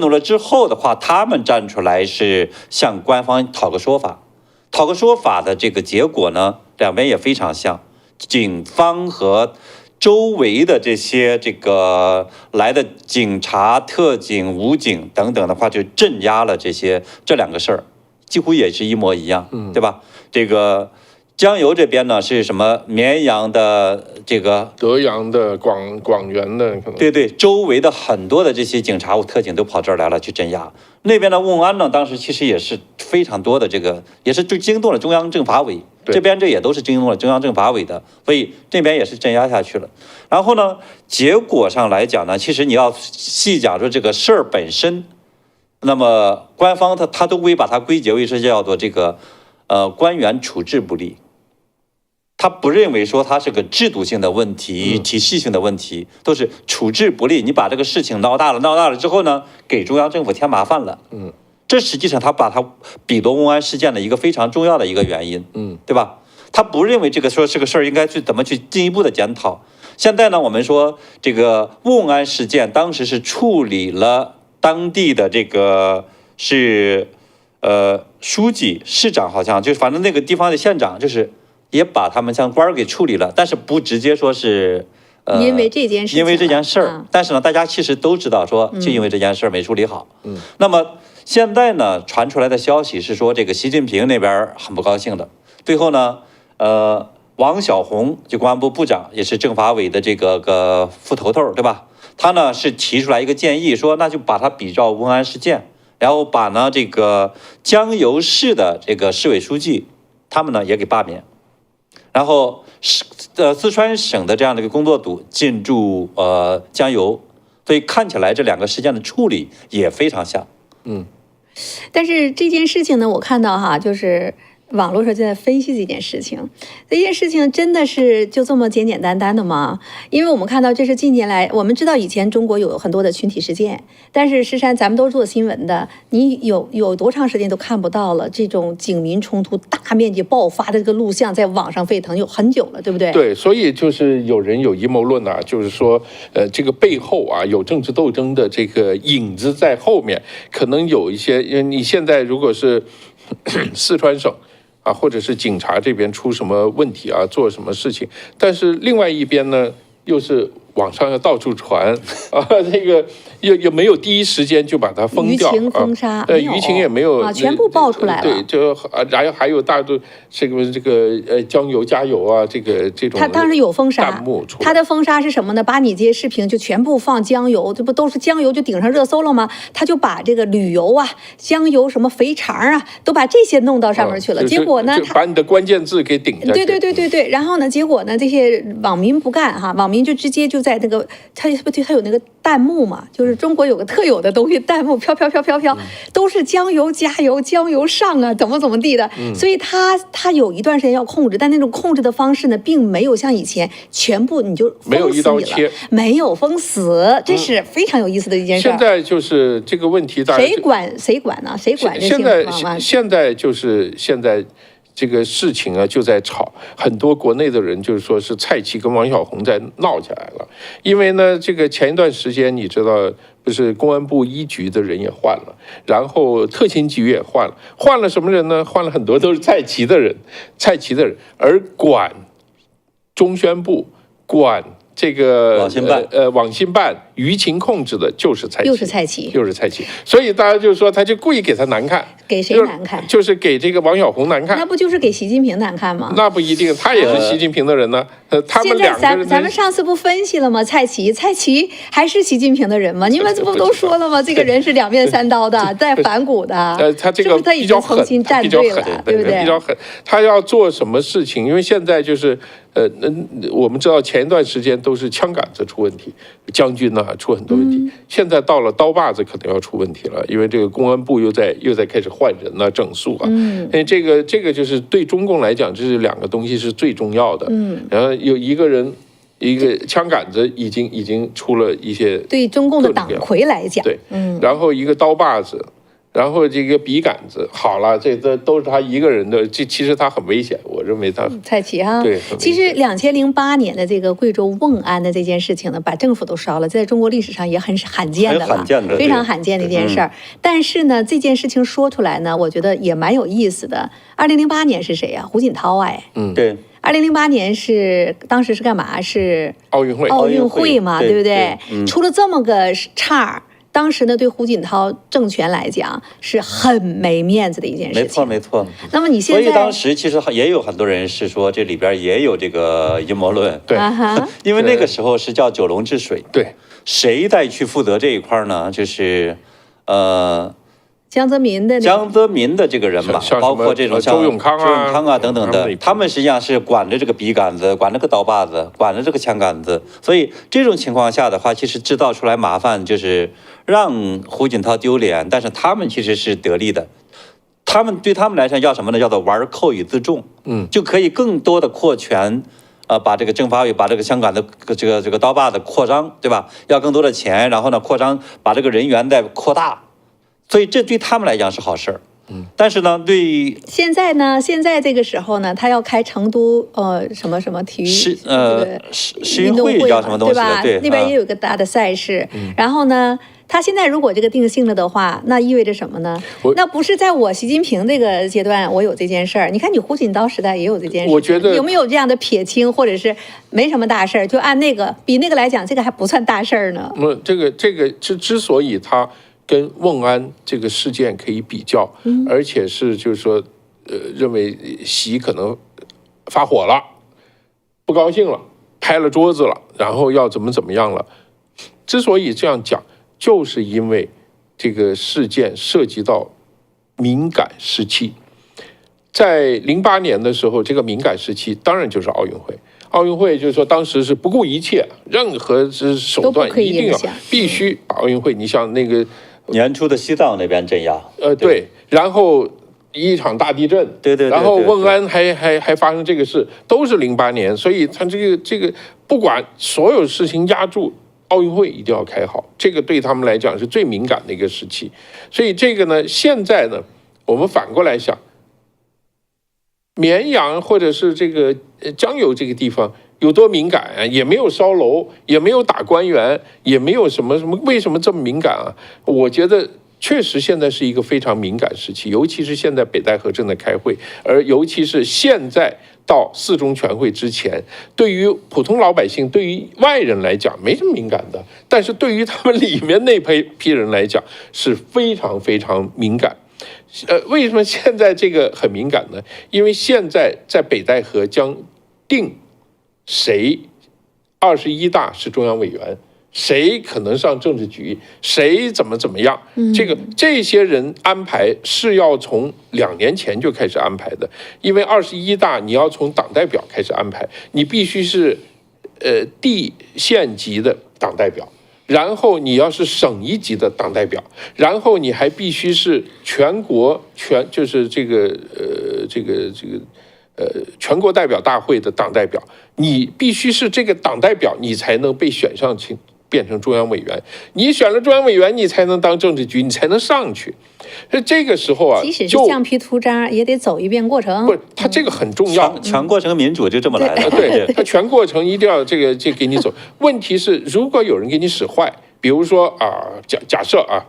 了之后的话，他们站出来是向官方讨个说法的这个结果呢，两边也非常像，警方和周围的这些这个来的警察、特警、武警等等的话，就镇压了这2个事儿。几乎也是一模一样，对吧？这个江油这边呢是什么？绵阳的这个德阳的广元的，可能对，周围的很多的这些警察、特警都跑这儿来了去镇压。那边的瓮安呢，当时其实也是非常多的这个，也是就惊动了中央政法委，这边这也都是惊动了中央政法委的，所以这边也是镇压下去了。然后呢，结果上来讲呢，其实你要细讲说这个事儿本身。那么官方他都会把它归结为是叫做这个官员处置不力，他不认为说它是个制度性的问题、体系性的问题，都是处置不力。你把这个事情闹大了之后呢，给中央政府添麻烦了。这实际上他把它比作瓮安事件的一个非常重要的一个原因。对吧？他不认为这个说这个事儿应该去怎么去进一步的检讨。现在呢，我们说这个瓮安事件当时是处理了。当地的这个是书记、市长，好像就是反正那个地方的县长，就是也把他们像官儿给处理了，但是不直接说是因为这件事儿，但是呢，大家其实都知道说，就因为这件事儿没处理好。那么现在呢，传出来的消息是说，这个习近平那边很不高兴的，最后呢，王晓红就公安部部长，也是政法委的这个副头头，对吧？他呢是提出来一个建议，说那就把它比照瓮安事件，然后把呢这个江油市的这个市委书记，他们呢也给罢免，然后四川省的这样的一个工作组进驻江油，所以看起来这2个事件的处理也非常像。但是这件事情呢，我看到哈，就是网络上就在分析这件事情，这件事情真的是就这么简简单单的吗？因为我们看到这是近年来，我们知道以前中国有很多的群体事件，但是实际上咱们都是做新闻的，你有多长时间都看不到了这种警民冲突大面积爆发的这个录像在网上沸腾有很久了，对不对？对，所以就是有人有阴谋论啊，就是说，这个背后啊有政治斗争的这个影子在后面，可能有一些，因为你现在如果是四川省。啊，或者是警察这边出什么问题啊，做什么事情，但是另外一边呢，又是网上要到处传啊，这个也没有第一时间就把它封掉，舆情封杀，舆情也没有啊，全部爆出来了。对，就然后还有大多这个江油加油啊，这种。他当时有封杀，弹幕出来他的封杀是什么呢？把你这些视频就全部放江油，这不都是江油就顶上热搜了吗？他就把这个旅游啊、江油什么肥肠啊，都把这些弄到上面去了。结果呢，就把你的关键字给顶下去。对。然后呢，结果呢，这些网民不干哈，网民就直接就在那个他有那个弹幕嘛，就是中国有个特有的东西，弹幕飘，都是江油加油，江油上啊，怎么地的。所以他有一段时间要控制，但那种控制的方式呢，并没有像以前全部你就没有一刀切，没有封死，这是非常有意思的一件事。现在就是这个问题，谁管呢？谁管这些？现在就是现在。这个事情啊，就在吵，很多国内的人就是说是蔡奇跟王小红在闹起来了，因为呢，这个前一段时间你知道，不是公安部一局的人也换了，然后特勤局也换了什么人呢？换了很多都是蔡奇的人，而管中宣部管。这个网信办舆情控制的就是蔡奇，所以大家就说他就故意给他难看，给谁难看？就是给这个王小红难看，那不就是给习近平难看吗？那不一定，他也是习近平的人呢。他们两个人，咱们上次不分析了吗？蔡奇还是习近平的人吗？你们不都说了吗？这个人是两面三刀的，在反骨的。他这个他已经重新站队了，对不对？比较狠。他要做什么事情？因为现在就是我们知道前一段时间都是枪杆子出问题，将军呢出很多问题。现在到了刀把子可能要出问题了，因为这个公安部又在开始换人了，整肃啊。因为这个就是对中共来讲，这是两个东西是最重要的。然后有一个人。一个枪杆子已经出了一些，对中共的党魁来讲，对，然后一个刀把子，然后这个笔杆子，好了，这都是他一个人的，其实他很危险，我认为他蔡奇哈，对，其实2008年的这个贵州瓮安的这件事情呢，把政府都烧了，在中国历史上也很罕见的了，非常罕见的一件事儿。但是呢，这件事情说出来呢，我觉得也蛮有意思的。2008年是谁呀？胡锦涛哎，对。2008年当时是干嘛？是奥运会嘛，对不对？出了这么个岔，当时呢，对胡锦涛政权来讲是很没面子的一件事情。没错。那么你现在，所以当时其实也有很多人是说这里边也有这个阴谋论，对，因为那个时候是叫九龙治水，对，谁再去负责这一块呢？就是江泽民的这个人吧，包括这种像周永康啊等等的，他们实际上是管着这个笔杆子，管着个刀把子，管着这个枪杆子，所以这种情况下的话，其实制造出来麻烦，就是让胡锦涛丢脸，但是他们其实是得利的。对他们来说叫什么呢？叫做玩寇与自重，就可以更多的扩权，把这个政法委把这个香港的这个刀把子扩张，对吧？要更多的钱，然后呢扩张，把这个人员再扩大。所以这对他们来讲是好事儿，但是呢，对现在这个时候呢，他要开成都什么体育世运会叫什么东西，对吧？对，那边也有个大的赛事，然后呢，他现在如果这个定性了的话，那意味着什么呢？那不是在我习近平这个阶段我有这件事儿，你看你胡锦涛时代也有这件事，我觉得有没有这样的撇清，或者是没什么大事儿，就按比那个来讲，这个还不算大事儿呢？这个之所以他。跟瓮安这个事件可以比较，而且是就是说，认为习可能发火了，不高兴了，拍了桌子了，然后要怎么样了。之所以这样讲，就是因为这个事件涉及到敏感时期。在08年的时候，这个敏感时期当然就是奥运会。奥运会就是说，当时是不顾一切，任何手段一定必须把奥运会。你像那个。年初的西藏那边镇压，对，然后一场大地震，对，然后瓮安还发生这个事，都是08年，所以他这个不管所有事情压住。奥运会一定要开好，这个对他们来讲是最敏感的一个时期。所以这个呢，现在呢，我们反过来想，绵阳或者是这个江油这个地方有多敏感啊？也没有烧楼，也没有打官员，也没有什么，为什么这么敏感啊？我觉得确实现在是一个非常敏感时期，尤其是现在北戴河正在开会，而尤其是现在。到4中全会之前，对于普通老百姓、对于外人来讲没什么敏感的，但是对于他们里面那批人来讲是非常非常敏感。为什么现在这个很敏感呢？因为现在在北戴河将定谁21大是中央委员。谁可能上政治局？谁怎么样？这些人安排是要从2年前就开始安排的，因为21大你要从党代表开始安排，你必须是地县级的党代表，然后你要是省一级的党代表，然后你还必须是全国就是全国代表大会的党代表，你必须是这个党代表，你才能被选上去。变成中央委员，你选了中央委员，你才能当政治局，你才能上去。所以这个时候啊，即使是橡皮图章，也得走一遍过程。不是，他这个很重要。全过程民主就这么来的。对，他全过程一定要这给你走。问题是，如果有人给你使坏，比如说啊，假设啊，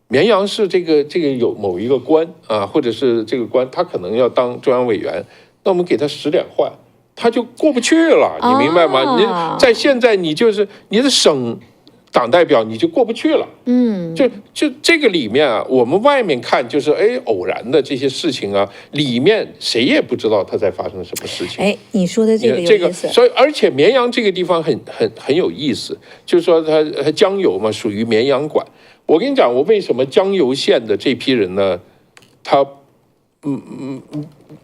绵阳市这个有某一个官啊，或者是这个官他可能要当中央委员，那我们给他使点坏。他就过不去了，你明白吗？你在现在，你就是你的省党代表，你就过不去了。就这个里面啊，我们外面看就是偶然的这些事情啊，里面谁也不知道他在发生什么事情。你说的这个有意思。所以而且绵阳这个地方很有意思，就是说它江油嘛，属于绵阳管。我跟你讲，我为什么江油县的这批人呢，他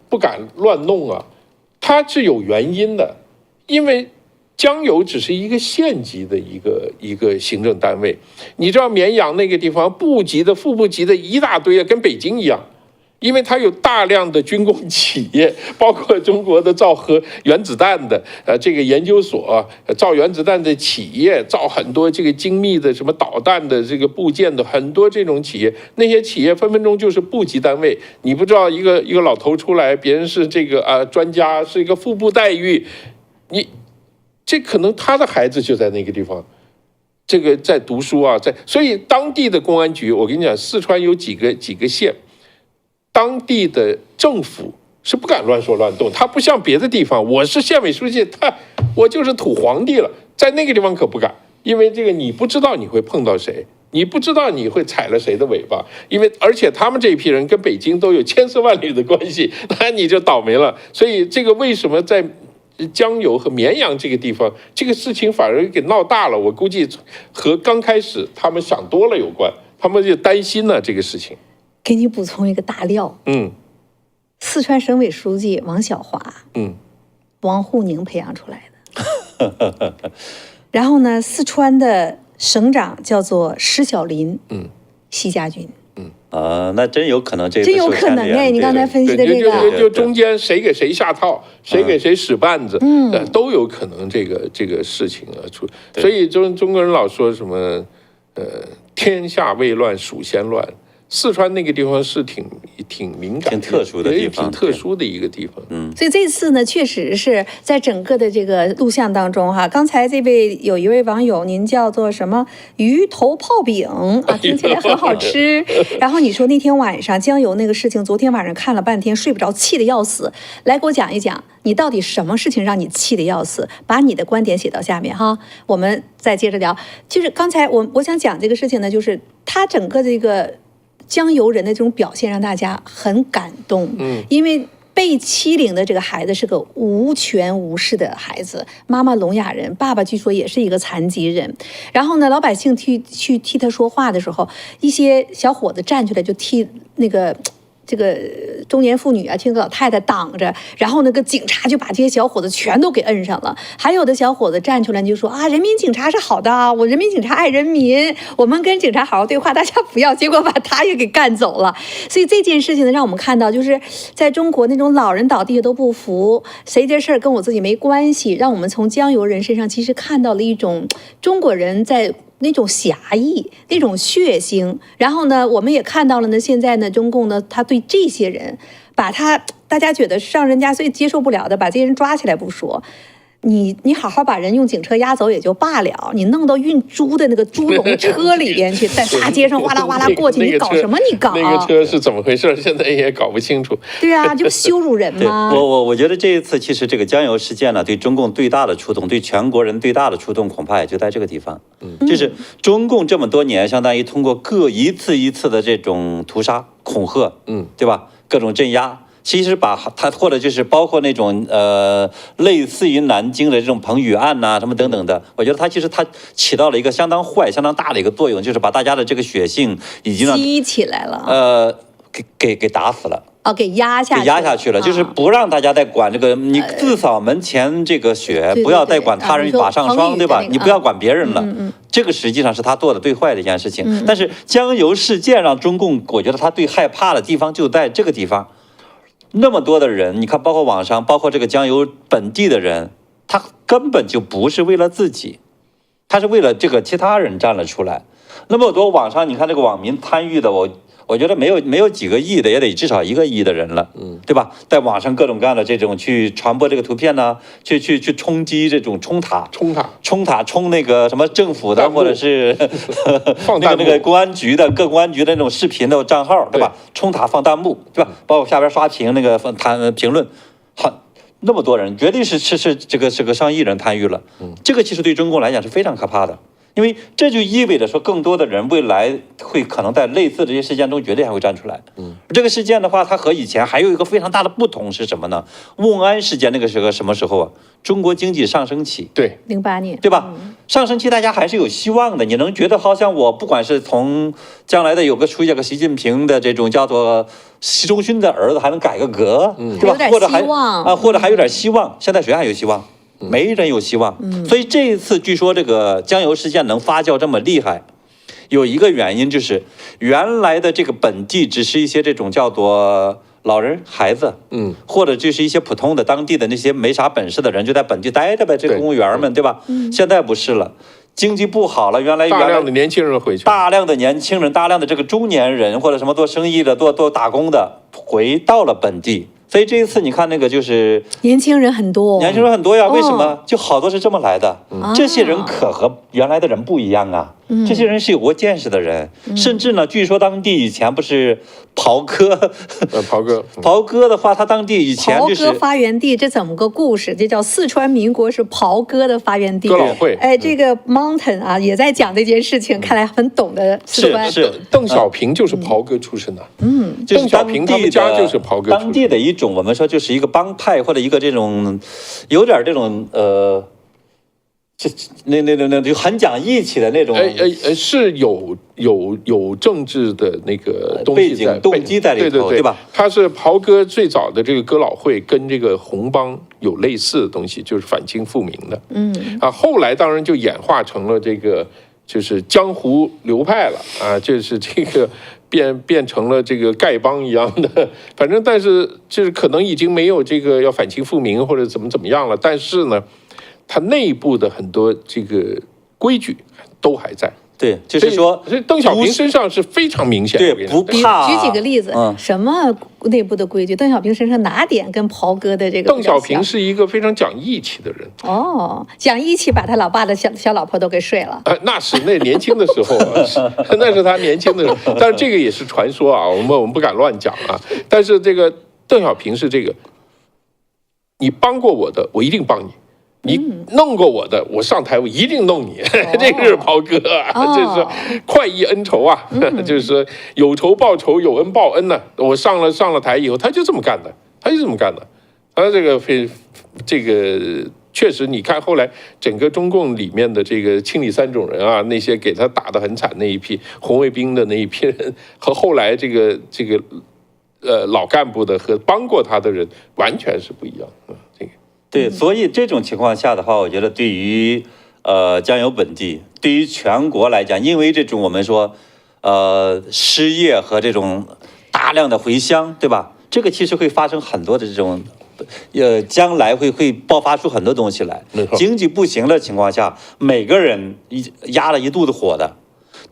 不敢乱弄啊。它是有原因的，因为江油只是一个县级的一个行政单位，你知道绵阳那个地方部级的、副部级的一大堆啊，跟北京一样，因为它有大量的军工企业，包括中国的造核原子弹的这个研究所，造原子弹的企业，造很多这个精密的什么导弹的这个部件的很多这种企业，那些企业分分钟就是部级单位。你不知道一个老头出来，别人是这个专家，是一个副部待遇，这可能他的孩子就在那个地方。这个在读书啊，所以当地的公安局，我跟你讲，四川有几个县。当地的政府是不敢乱说乱动，他不像别的地方，我是县委书记，我就是土皇帝了，在那个地方可不敢，因为这个你不知道你会碰到谁，你不知道你会踩了谁的尾巴，而且他们这一批人跟北京都有千丝万缕的关系，那你就倒霉了。所以这个为什么在江油和绵阳这个地方，这个事情反而给闹大了？我估计和刚开始他们想多了有关，他们就担心了这个事情。给你补充一个大料，四川省委书记王小华，王沪宁培养出来的。然后呢，四川的省长叫做施小林，习家军。那真有可能这个真有可能哎，你刚才分析的这个，就中间谁给谁下套，谁给谁使绊子，都有可能这个事情出。所以中国人老说什么天下未乱，蜀先乱。四川那个地方是挺敏感、挺特殊的地方，挺特殊的一个地方。所以这次呢，确实是在整个的这个录像当中哈。刚才有一位网友，您叫做什么鱼头泡饼啊，听起来很好吃。然后你说那天晚上江油那个事情，昨天晚上看了半天睡不着，气得要死。来给我讲一讲，你到底什么事情让你气得要死？把你的观点写到下面哈，我们再接着聊。就是刚才我想讲这个事情呢，就是他整个这个。江油人的这种表现让大家很感动，因为被欺凌的这个孩子是个无权无势的孩子，妈妈聋哑人，爸爸据说也是一个残疾人。然后呢，老百姓去替他说话的时候，一些小伙子站出来就替那个这个中年妇女啊，听个老太太挡着，然后那个警察就把这些小伙子全都给摁上了。还有的小伙子站出来就说啊，人民警察是好的，我人民警察爱人民，我们跟警察好好对话，大家不要，结果把他也给干走了。所以这件事情呢，让我们看到，就是在中国那种老人倒地都不服，谁这事儿跟我自己没关系，让我们从江油人身上其实看到了一种中国人在那种侠义、那种血腥。然后呢，我们也看到了呢，现在呢，中共呢，他对这些人，把他大家觉得让人家最接受不了的，把这些人抓起来不说。你好好把人用警车押走也就罢了，你弄到运猪的那个猪笼车里边去，在大街上哗啦哗啦过去，你搞什么？你搞那个车是怎么回事？现在也搞不清楚。对啊，就羞辱人嘛。我觉得这一次其实这个江油事件呢，对中共最大的触动，对全国人最大的触动，恐怕也就在这个地方。就是中共这么多年，相当于通过一次一次的这种屠杀、恐吓，对吧？各种镇压。其实把他或者就是包括那种类似于南京的这种彭宇案呐、什么等等的，我觉得他其实他起到了一个相当坏、相当大的一个作用，就是把大家的这个血性已经激起来了，给打死了。给压下去了，就是不让大家再管这个，你自扫门前这个雪，不要再管他人法上霜，对吧？你不要管别人了，这个实际上是他做的最坏的一件事情。但是江油事件让中共，我觉得他最害怕的地方就在这个地方。那么多的人，你看，包括网上，包括这个江油本地的人，他根本就不是为了自己，他是为了这个其他人站了出来。那么多网上，你看这个网民参与的，我觉得没有几个亿的，也得至少1个亿的人了，对吧？在网上各种各样的这种去传播这个图片呢，去冲击这种冲那个什么政府的或者是那个公安局的各公安局的那种视频的账号，对吧？冲塔放弹幕，对吧？包括下边刷屏那个评论，好。那么多人，绝对是这个上亿人参与了，这个其实对中共来讲是非常可怕的。因为这就意味着说，更多的人未来会可能在类似的这些事件中，绝对还会站出来。这个事件的话，它和以前还有一个非常大的不同是什么呢？瓮安事件那个时候什么时候啊？中国经济上升期，对，08年，对吧？上升期大家还是有希望的。你能觉得好像我不管是从将来的出现个习近平的这种叫做习仲勋的儿子还能改个革，对吧？或者还有点希望。现在谁还有希望？没人有希望，所以这一次据说这个江油事件能发酵这么厉害，有一个原因就是原来的这个本地只是一些这种叫做老人、孩子，或者就是一些普通的当地的那些没啥本事的人就在本地待着呗，这公务员们，对吧？现在不是了。经济不好了，原来大量的年轻人回去，大量的年轻人，大量的这个中年人或者什么做生意的、做打工的回到了本地。所以这一次你看那个就是年轻人很多呀，为什么？就好多是这么来的。这些人可和原来的人不一样啊，这些人是有过见识的人，甚至呢，据说当地以前不是袍哥，袍哥的话，他当地以前就是袍哥发源地，这怎么个故事？这叫四川民国是袍哥的发源地。哥老会，这个 Mountain 啊，也在讲这件事情，看来很懂的四川。是邓小平就是袍哥出身的，就是邓小平他们家就是袍哥出身，当地的一种我们说就是一个帮派或者一个这种有点这种那就很讲义气的那种，是有政治的那个东西背景动机在里头，对吧？他是袍哥最早的这个哥老会跟这个红帮有类似的东西，就是反清复明的，后来当然就演化成了这个就是江湖流派了啊，就是这个变成了这个丐帮一样的，反正但是就是可能已经没有这个要反清复明或者怎么样了，但是呢。它内部的很多这个规矩都还在，对，就是说，所以邓小平身上是非常明显的，对，不怕。举几个例子，什么内部的规矩？邓小平身上哪点跟袍哥的这个？邓小平是一个非常讲义气的人。讲义气，把他老爸的小老婆都给睡了。那是那年轻的时候，那是他年轻的时候，但是这个也是传说啊，我们不敢乱讲啊。但是这个邓小平是这个，你帮过我的，我一定帮你。你弄过我的，我上台我一定弄你，这个是袍哥，就是快意恩仇啊，就是说有仇报仇，有恩报恩呢。我上了台以后，他就这么干的，他这个确实，你看后来整个中共里面的这个清理三种人啊，那些给他打得很惨那一批红卫兵的那一批人，和后来这个老干部的和帮过他的人完全是不一样。这个对，所以这种情况下的话，我觉得对于江油本地，对于全国来讲，因为这种我们说失业和这种大量的回乡，对吧？这个其实会发生很多的这种。将来会爆发出很多东西来。经济不行的情况下，每个人压了一肚子火的。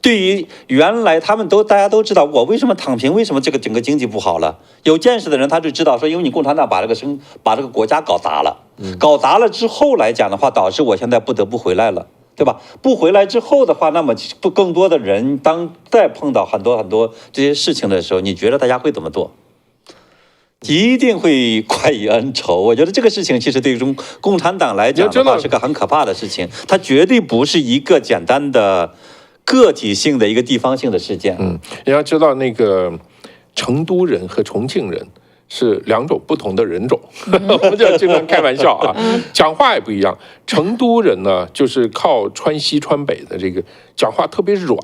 对于原来大家都知道，我为什么躺平，为什么这个整个经济不好了？有见识的人他就知道说，因为你共产党把这个国家搞砸了，搞砸了之后来讲的话，导致我现在不得不回来了。对吧？不回来之后的话，那么更多的人当再碰到很多这些事情的时候，你觉得大家会怎么做？一定会怪以恩仇。我觉得这个事情其实对于共产党来讲的话是个很可怕的事情，它绝对不是一个简单的个体性的一个地方性的事件。你要知道那个成都人和重庆人是两种不同的人种，我们就经常开玩笑啊，讲话也不一样。成都人呢，就是靠川西川北的这个讲话特别软，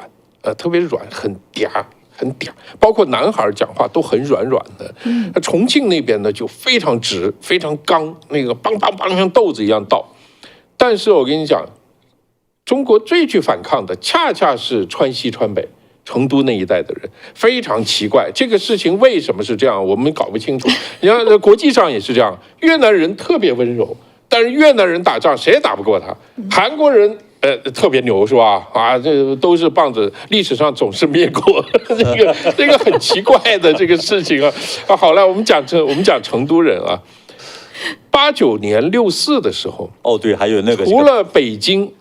特别软，很嗲。很嗲，包括男孩讲话都很软软的。那重庆那边呢就非常直，非常刚，那个梆梆梆像豆子一样倒。但是我跟你讲，中国最具反抗的恰恰是川西川北成都那一带的人，非常奇怪。这个事情为什么是这样，我们搞不清楚。你看国际上也是这样，越南人特别温柔，但是越南人打仗谁也打不过他。韩国人特别牛是吧？啊，这都是棒子，历史上总是灭国，这个很奇怪的这个事情啊。好了，我们讲成都人啊，89年64的时候，对，还有那个除了北京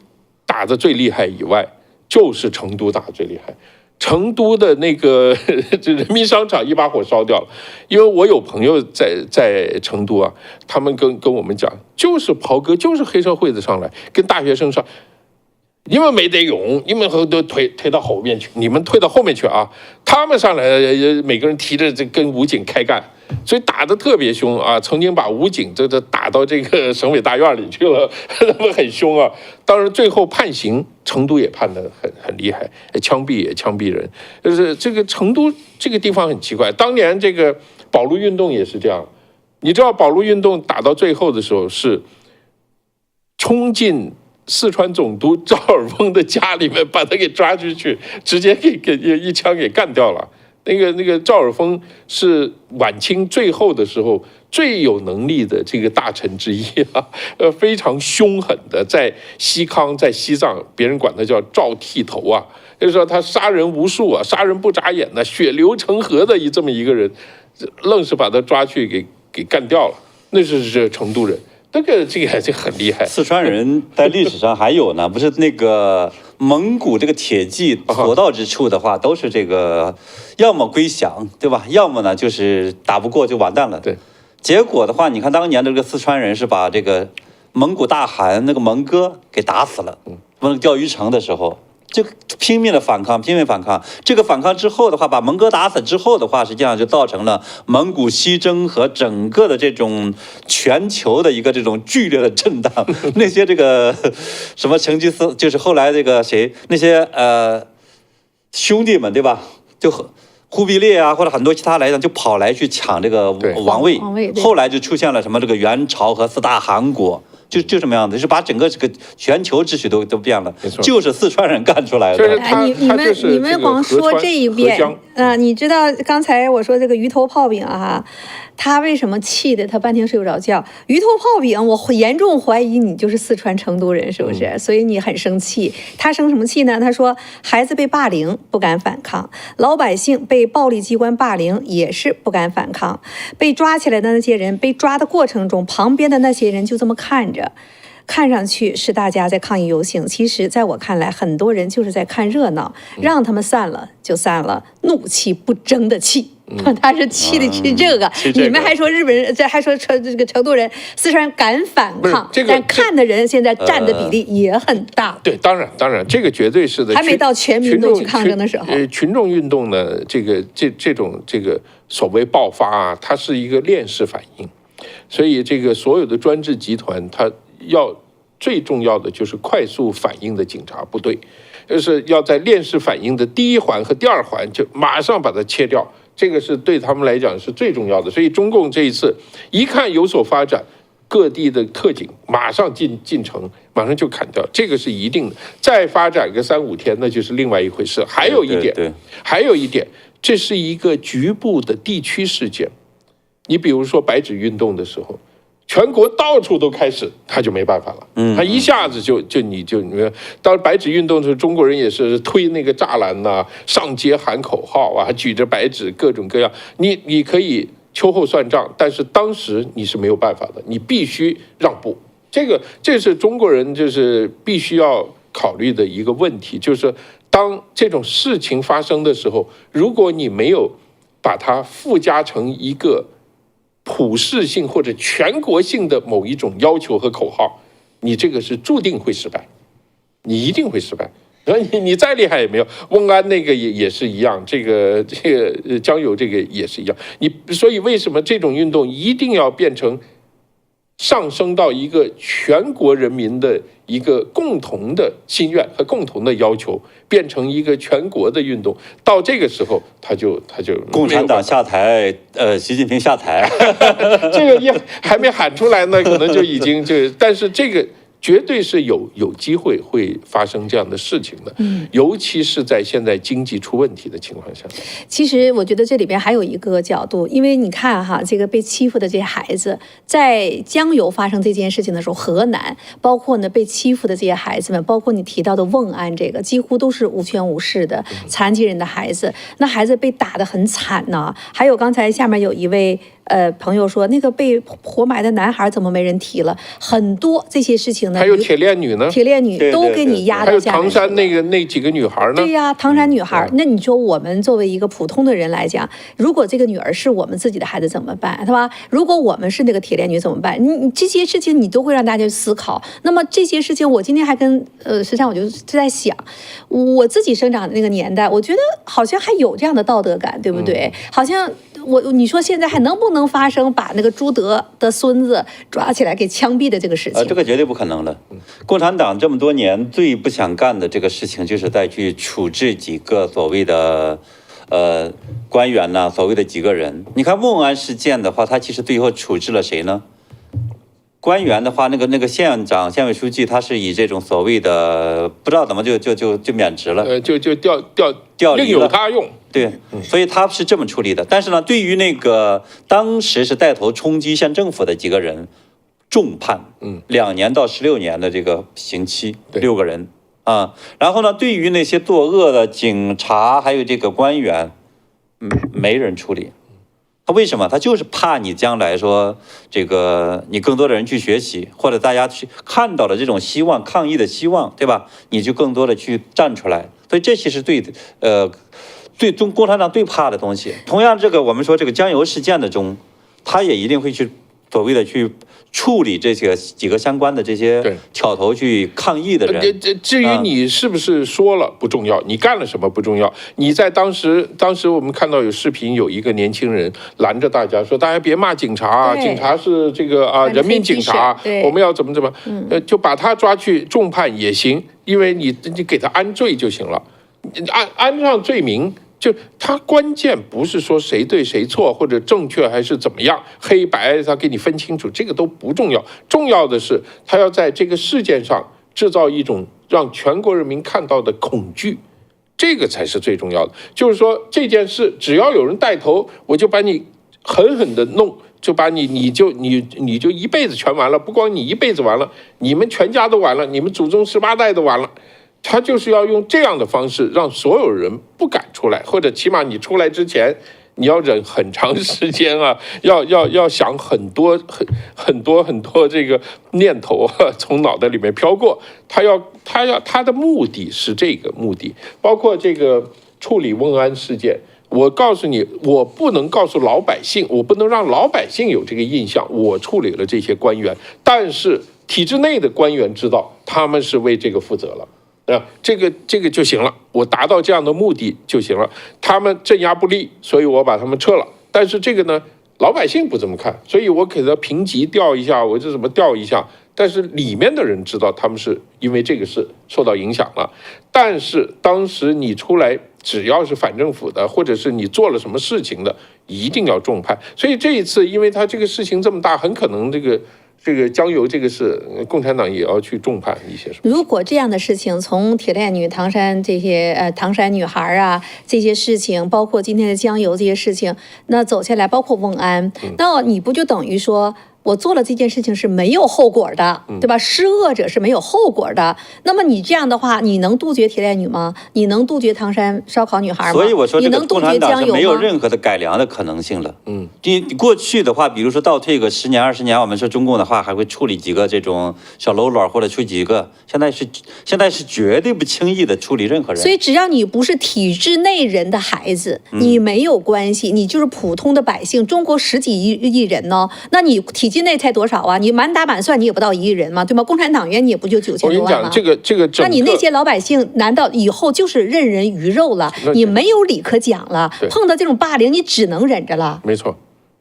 打得最厉害以外，就是成都打得最厉害。成都的那个人民商场一把火烧掉了，因为我有朋友在成都啊，他们跟我们讲，就是袍哥，就是黑社会的上来跟大学生上。你们没得用，你们都推到后面去，你们推到后面去啊！他们上来，每个人提着这跟武警开干，所以打得特别凶啊！曾经把武警这打到这个省委大院里去了，他们很凶啊！当然最后判刑，成都也判得很厉害，枪毙也枪毙人。就是这个成都这个地方很奇怪，当年这个保路运动也是这样，你知道保路运动打到最后的时候是冲进四川总督赵尔丰的家里面，把他给抓进去，直接给一枪给干掉了。那个赵尔丰是晚清最后的时候最有能力的这个大臣之一啊，非常凶狠的，在西康，在西藏，别人管他叫赵剃头啊，就是说他杀人无数啊，杀人不眨眼的，血流成河的这么一个人，愣是把他抓去给干掉了。那是成都人。这个很厉害。四川人在历史上还有呢，不是那个蒙古这个铁骑所到之处的话，都是这个要么归降，对吧？要么呢就是打不过就完蛋了。对，结果的话，你看当年的这个四川人是把这个蒙古大汗那个蒙哥给打死了，钓鱼城的时候。就拼命的反抗，拼命反抗。这个反抗之后的话，把蒙哥打死之后的话，实际上就造成了蒙古西征和整个的这种全球的一个这种剧烈的震荡。那些这个什么成吉思，就是后来这个谁那些兄弟们，对吧？就忽必烈啊，或者很多其他来讲，就跑来去抢这个王位。后来就出现了什么这个元朝和四大汗国。就这么样的，就是把整个这个全球秩序都变了，就是四川人干出来的。你们光说这一遍你知道刚才我说这个鱼头泡饼啊，他为什么气的他半天睡不着觉？鱼头泡饼，我严重怀疑你就是四川成都人，是不是？所以你很生气。他生什么气呢？他说孩子被霸凌不敢反抗，老百姓被暴力机关霸凌也是不敢反抗，被抓起来的那些人，被抓的过程中，旁边的那些人就这么看着。看上去是大家在抗议游行，其实在我看来，很多人就是在看热闹，让他们散了就散了，怒气不争的气。他是气的是这个，你们还说日本人，这还说这个成都人、四川人敢反抗，但看的人现在占的比例也很大。对，当然，这个绝对是的。还没到全民都去抗争的时候。群众运动呢，这种所谓爆发啊，它是一个链式反应，所以这个所有的专制集团，它最重要的就是快速反应的警察部队，就是要在链式反应的第一环和第二环就马上把它切掉，这个是对他们来讲是最重要的。所以中共这一次一看有所发展，各地的特警马上进城，马上就砍掉，这个是一定的。再发展个3-5天，那就是另外一回事。还有一点，还有一点，这是一个局部的地区事件。你比如说白纸运动的时候，全国到处都开始，他就没办法了。他一下子你当白纸运动的时候，中国人也是推那个栅栏呐、上街喊口号啊，举着白纸各种各样。你可以秋后算账，但是当时你是没有办法的，你必须让步。这是中国人就是必须要考虑的一个问题，就是当这种事情发生的时候，如果你没有把它附加成一个普世性或者全国性的某一种要求和口号，你这个是注定会失败，你一定会失败。然后你再厉害也没有，瓮安那个也是一样，这个江油这个也是一样。所以为什么这种运动一定要变成上升到一个全国人民的一个共同的心愿和共同的要求，变成一个全国的运动？到这个时候，他就共产党下台，习近平下台，这个也还没喊出来呢，可能就已经但是这个绝对是有机会会发生这样的事情的，尤其是在现在经济出问题的情况下。其实我觉得这里边还有一个角度，因为你看哈，这个被欺负的这些孩子，在江油发生这件事情的时候，河南包括呢被欺负的这些孩子们，包括你提到的瓮安，这个几乎都是无权无势的残疾人的孩子，那孩子被打得很惨呢。还有刚才下面有一位朋友说，那个被活埋的男孩怎么没人提了？很多这些事情呢，还有铁链女呢，铁链女都给你压到下面。还有唐山那几个女孩呢？对呀，唐山女孩。那你说我们作为一个普通的人来讲，如果这个女儿是我们自己的孩子怎么办，对吧？如果我们是那个铁链女怎么办？你这些事情你都会让大家思考。那么这些事情，我今天还跟实际上我就在想，我自己生长的那个年代，我觉得好像还有这样的道德感，对不对？好像。你说现在还能不能发生把那个朱德的孙子抓起来给枪毙的这个事情？这个绝对不可能了。共产党这么多年最不想干的这个事情，就是再去处置几个所谓的官员呐，所谓的几个人。你看瓮安事件的话，他其实最后处置了谁呢？官员的话，那个县长、县委书记，他是以这种所谓的不知道怎么就免职了，就调离了，另有他用。对，所以他是这么处理的。但是呢，对于那个当时是带头冲击县政府的几个人，重判，2年到16年的这个刑期，6个人啊。然后呢，对于那些作恶的警察还有这个官员，没人处理。他为什么？他就是怕你将来说这个你更多的人去学习，或者大家去看到了这种希望、抗议的希望，对吧？你就更多的去站出来。所以这其实对共产党最怕的东西。同样，这个我们说这个江油事件的中，他也一定会去所谓的去处理这些几个相关的这些挑头去抗议的人。至于你是不是说了不重要，你干了什么不重要。你在当时我们看到有视频，有一个年轻人拦着大家说：“大家别骂警察，警察是这个人民警察，我们要怎么就把他抓去重判也行，因为你给他安罪就行了，安上罪名。”就他关键不是说谁对谁错或者正确还是怎么样，黑白他给你分清楚，这个都不重要。重要的是他要在这个事件上制造一种让全国人民看到的恐惧，这个才是最重要的。就是说这件事只要有人带头，我就把你狠狠的弄，就把你就一辈子全完了。不光你一辈子完了，你们全家都完了，你们祖宗18代都完了。他就是要用这样的方式让所有人不敢出来，或者起码你出来之前你要忍很长时间啊，要想很多这个念头啊从脑袋里面飘过。他的目的是这个目的，包括这个处理瓮安事件。我告诉你，我不能告诉老百姓，我不能让老百姓有这个印象，我处理了这些官员，但是体制内的官员知道他们是为这个负责了。这个就行了，我达到这样的目的就行了。他们镇压不力，所以我把他们撤了。但是这个呢，老百姓不这么看，所以我给他评级调一下，我就怎么调一下。但是里面的人知道他们是因为这个事受到影响了。但是当时你出来只要是反政府的，或者是你做了什么事情的，一定要重判。所以这一次，因为他这个事情这么大，很可能这个江油这个事，共产党也要去重判一些什么。如果这样的事情，从铁链女、唐山这些唐山女孩啊这些事情，包括今天的江油这些事情，那走下来，包括瓮安，那你不就等于说？我做了这件事情是没有后果的，对吧？施恶者是没有后果的。那么你这样的话，你能杜绝铁链女吗？你能杜绝唐山烧烤女孩吗？所以我说，你能杜绝江油吗？没有任何的改良的可能性了。你过去的话，比如说倒退个10年、20年，我们说中共的话还会处理几个这种小喽啰，或者处理几个。现在是绝对不轻易的处理任何人。所以只要你不是体制内人的孩子，你没有关系，你就是普通的百姓。中国10几亿人呢，那你体制内才多少啊？你满打满算你也不到1亿人嘛，对吗？共产党员你也不就9000多万吗？我跟你讲，这个那你那些老百姓难道以后就是任人鱼肉了？你没有理可讲了。碰到这种霸凌，你只能忍着了。没错。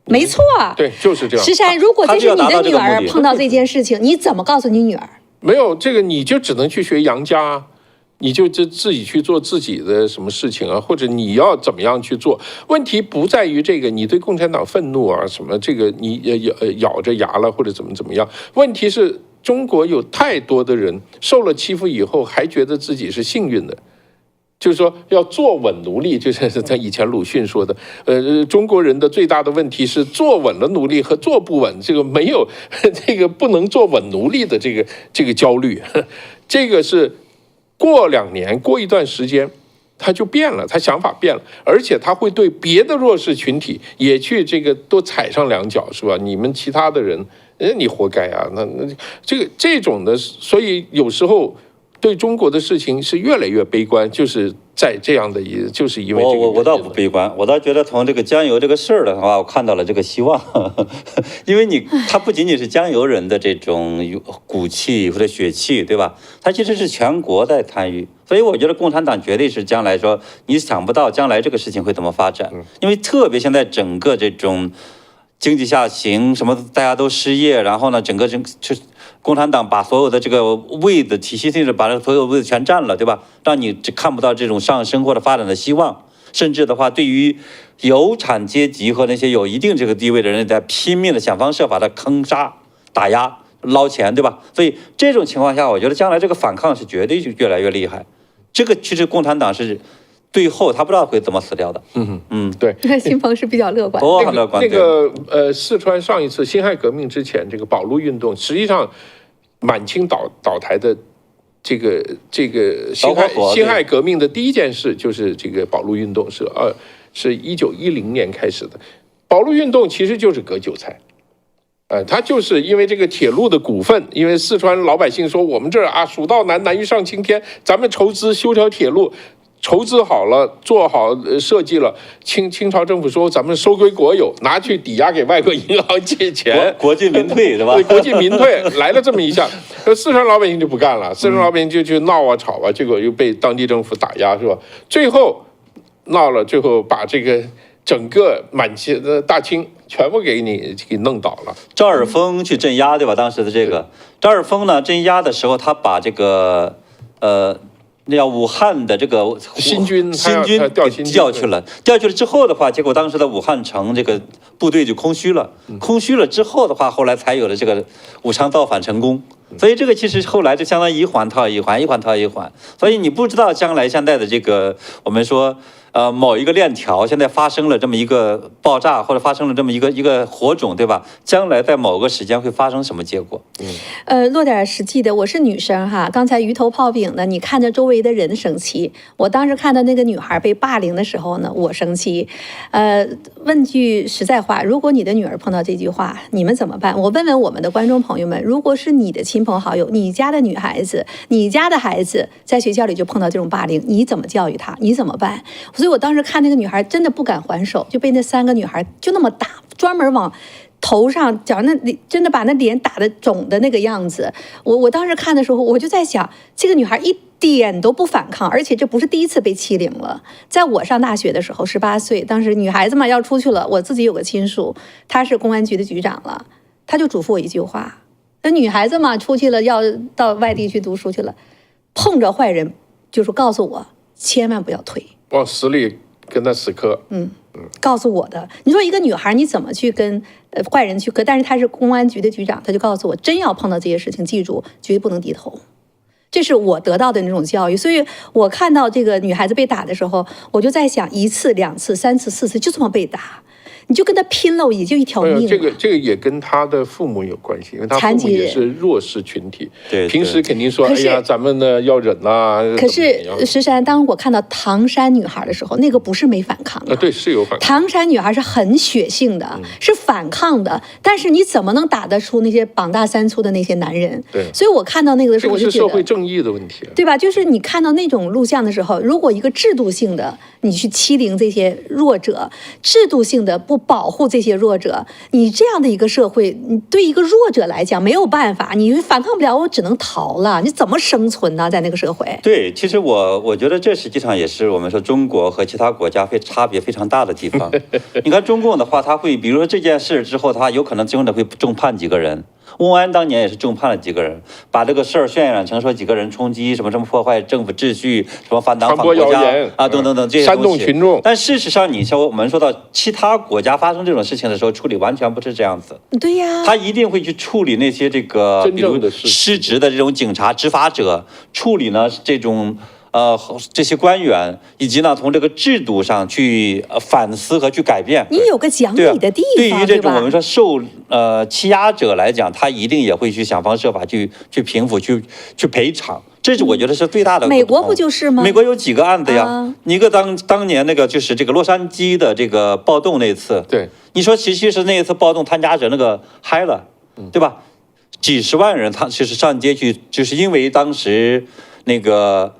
没错，对，就是这样。石山，如果这是你的女儿碰到这件事情，你怎么告诉你女儿？没有这个，你就只能去学杨家，你就自己去做自己的什么事情啊，或者你要怎么样去做？问题不在于这个，你对共产党愤怒啊什么，这个你咬着牙了或者怎么样？问题是中国有太多的人受了欺负以后，还觉得自己是幸运的。就是说，要坐稳奴隶，就是在以前鲁迅说的，中国人的最大的问题是坐稳了奴隶和坐不稳，这个没有这个不能坐稳奴隶的这个焦虑，这个是过2年过一段时间，他就变了，他想法变了，而且他会对别的弱势群体也去这个多踩上2脚，是吧？你们其他的人，你活该啊！那这种的，所以有时候。对中国的事情是越来越悲观，就是在这样的就是因为这个我倒不悲观，我倒觉得从这个江油这个事儿的话，我看到了这个希望，因为他不仅仅是江油人的这种骨气或者血气，对吧？他其实是全国在参与，所以我觉得共产党绝对是将来说你想不到将来这个事情会怎么发展，因为特别现在整个这种经济下行，什么大家都失业，然后呢，整个共产党把所有的这个位子体系性的把所有位子全占了，对吧？让你只看不到这种上升或者发展的希望，甚至的话，对于有产阶级和那些有一定这个地位的人，在拼命的想方设法的坑杀、打压、捞钱，对吧？所以这种情况下，我觉得将来这个反抗是绝对就越来越厉害。这个其实共产党是。最后他不知道会怎么死掉的。对。新鹏是比较乐观。很乐观。那个四川上一次辛亥革命之前，这个保路运动，实际上满清倒台的这个辛亥革命的第一件事就是这个保路运动，是1910年开始的。保路运动其实就是割韭菜。他就是因为这个铁路的股份，因为四川老百姓说我们这儿啊，蜀道难，难于上青天，咱们筹资修条铁路。筹资好了，做好设计了，清朝政府说咱们收归国有，拿去抵押给外国银行借钱，国进民退，对吧？对，国进民退来了这么一下，四川老百姓就不干了，四川老百姓就去闹啊吵啊，结果又被当地政府打压，是吧？最后闹了，最后把这个整个满清的大清全部给弄倒了。赵尔丰去镇压，对吧？当时的这个赵尔丰呢，镇压的时候，他把这个那叫武汉的这个新军调去了之后的话，结果当时的武汉城这个部队就空虚了，空虚了之后的话，后来才有了这个武昌造反成功。所以这个其实后来就相当于一环套一环，一环套一环。所以你不知道将来现在的这个我们说某一个链条现在发生了这么一个爆炸，或者发生了这么一个火种，对吧？将来在某个时间会发生什么结果？落点实际的，我是女生哈。刚才鱼头泡饼呢，你看着周围的人生气，我当时看到那个女孩被霸凌的时候呢，我生气。问句实在话，如果你的女儿碰到这句话，你们怎么办？我问问我们的观众朋友们，如果是你的亲朋好友，你家的女孩子，你家的孩子在学校里就碰到这种霸凌，你怎么教育她？你怎么办？所以我当时看那个女孩真的不敢还手，就被那3个女孩就那么打，专门往头上脚那里，真的把那脸打得肿的那个样子。我当时看的时候，我就在想，这个女孩一点都不反抗，而且这不是第一次被欺凌了。在我上大学的时候，18岁，当时女孩子嘛要出去了，我自己有个亲属，他是公安局的局长了，他就嘱咐我一句话：那女孩子嘛出去了，要到外地去读书去了，碰着坏人，就是告诉我千万不要退。往死里跟他死磕。告诉我的。你说一个女孩你怎么去跟坏人去磕？但是他是公安局的局长，他就告诉我，真要碰到这些事情，记住绝对不能低头。这是我得到的那种教育，所以我看到这个女孩子被打的时候，我就在想，1次、2次、3次、4次，就这么被打，你就跟他拼了，也就一条命。这个也跟他的父母有关系，因为他父母也是弱势群体，对，平时肯定说，哎呀，咱们呢要忍呐。可是石山，当我看到唐山女孩的时候，那个不是没反抗的，对，是有反抗。唐山女孩是很血性的，是反抗的，但是你怎么能打得出那些膀大3粗的那些男人？对，所以我看到那个的时候，我就觉得这是社会正义的问题，对吧？就是你看到那种录像的时候，如果一个制度性的你去欺凌这些弱者，制度性的不保护这些弱者，你这样的一个社会，你对一个弱者来讲没有办法，你反抗不了，我只能逃了，你怎么生存呢？在那个社会？对，其实我觉得这实际上也是我们说中国和其他国家差别非常大的地方。你看中共的话，他会比如说这件事之后，他有可能真的会重判几个人。翁安当年也是重判了几个人，把这个事儿渲染成说几个人冲击什么破坏政府秩序，什么反党反国家啊等等等这些煽动群众。但事实上，我们说到其他国家发生这种事情的时候，处理完全不是这样子。对呀，他一定会去处理那些这个真正的失职的这种警察执法者，处理呢这种。这些官员，以及呢，从这个制度上去反思和去改变。你有个讲理的地方，对于这种我们说受欺压者来讲，他一定也会去想方设法去平复、去赔偿。这是我觉得是最大的。美国不就是吗？美国有几个案子呀？一个当年那个就是这个洛杉矶的这个暴动那次。对，你说其实那一次暴动参加者那个嗨了，对吧？几十万人他其实上街去，就是因为当时那个。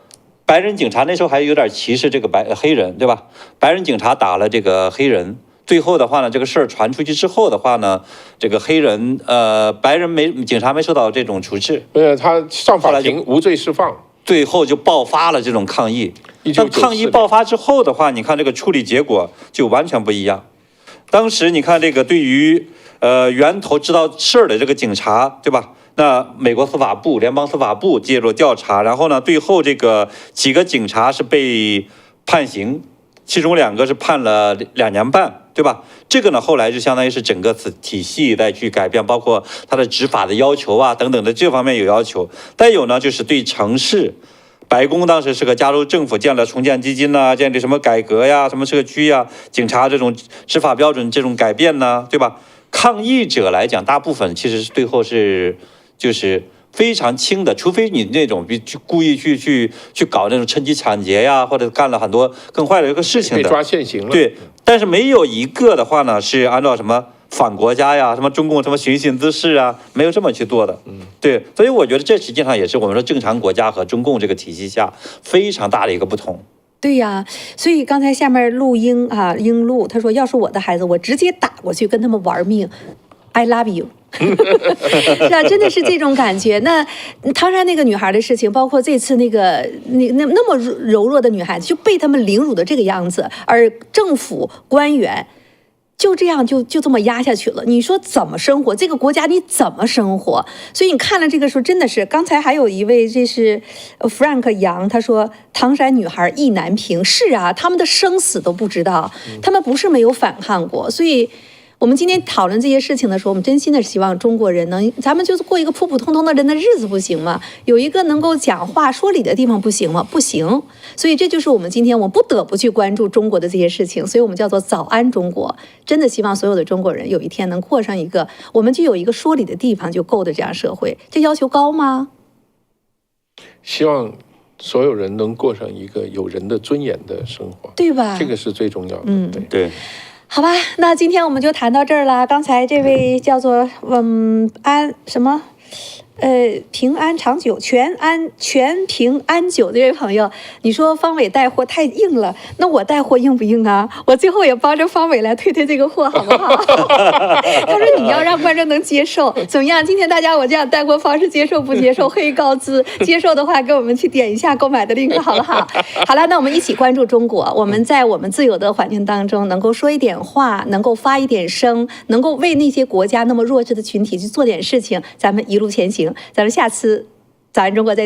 白人警察那时候还有点歧视这个黑人，对吧？白人警察打了这个黑人，最后的话呢，这个事儿传出去之后的话呢，这个黑人白人警察没受到这种处置，他上法庭无罪释放，最后就爆发了这种抗议。但抗议爆发之后的话，你看这个处理结果就完全不一样。当时你看这个对于源头知道事儿的这个警察，对吧？那美国司法部、联邦司法部介入调查，然后呢，最后这个几个警察是被判刑，其中2个是判了2年半，对吧？这个呢，后来就相当于是整个体系再去改变，包括它的执法的要求啊等等的这方面有要求。再有呢，就是对城市，白宫当时是个加州政府建了重建基金呐，建立什么改革呀、什么社区呀、警察这种执法标准这种改变呢，对吧？抗议者来讲，大部分其实是最后就是非常轻的，除非你那种故意去搞那种趁机抢劫呀，或者干了很多更坏的一个事情的，被抓现行了。对，但是没有一个的话呢，是按照什么反国家呀、什么中共什么寻衅滋事啊，没有这么去做的。对，所以我觉得这实际上也是我们说正常国家和中共这个体系下非常大的一个不同。对呀，所以刚才下面录音啊，英录他说，要是我的孩子，我直接打过去跟他们玩命 ，I love you 。是啊，真的是这种感觉。那唐山那个女孩的事情，包括这次那么柔弱的女孩子就被他们凌辱的这个样子，而政府官员就这样就这么压下去了。你说怎么生活？这个国家你怎么生活？所以你看了这个时候，真的是。刚才还有一位，这是 Frank 杨，他说唐山女孩意难平。是啊，他们的生死都不知道，他们不是没有反抗过，所以。我们今天讨论这些事情的时候，我们真心的希望中国人咱们就是过一个普普通通的人的日子，不行吗？有一个能够讲话说理的地方，不行吗？不行。所以这就是我们今天我们不得不去关注中国的这些事情，所以我们叫做早安中国。真的希望所有的中国人有一天能过上一个，我们就有一个说理的地方就够的这样社会。这要求高吗？希望所有人能过上一个有人的尊严的生活，对吧？这个是最重要的。对。好吧，那今天我们就谈到这儿了。刚才这位叫做安什么平安长久全平安久这位朋友，你说方伟带货太硬了，那我带货硬不硬啊？我最后也帮着方伟来推这个货，好不好？他说你要让观众能接受，怎么样？今天大家我这样带货方式接受不接受？可以告知，接受的话给我们去点一下购买的 link， 好不好？好了，那我们一起关注中国，我们在我们自由的环境当中，能够说一点话，能够发一点声，能够为那些国家那么弱智的群体去做点事情，咱们一路前行。咱们下次早安中国再见。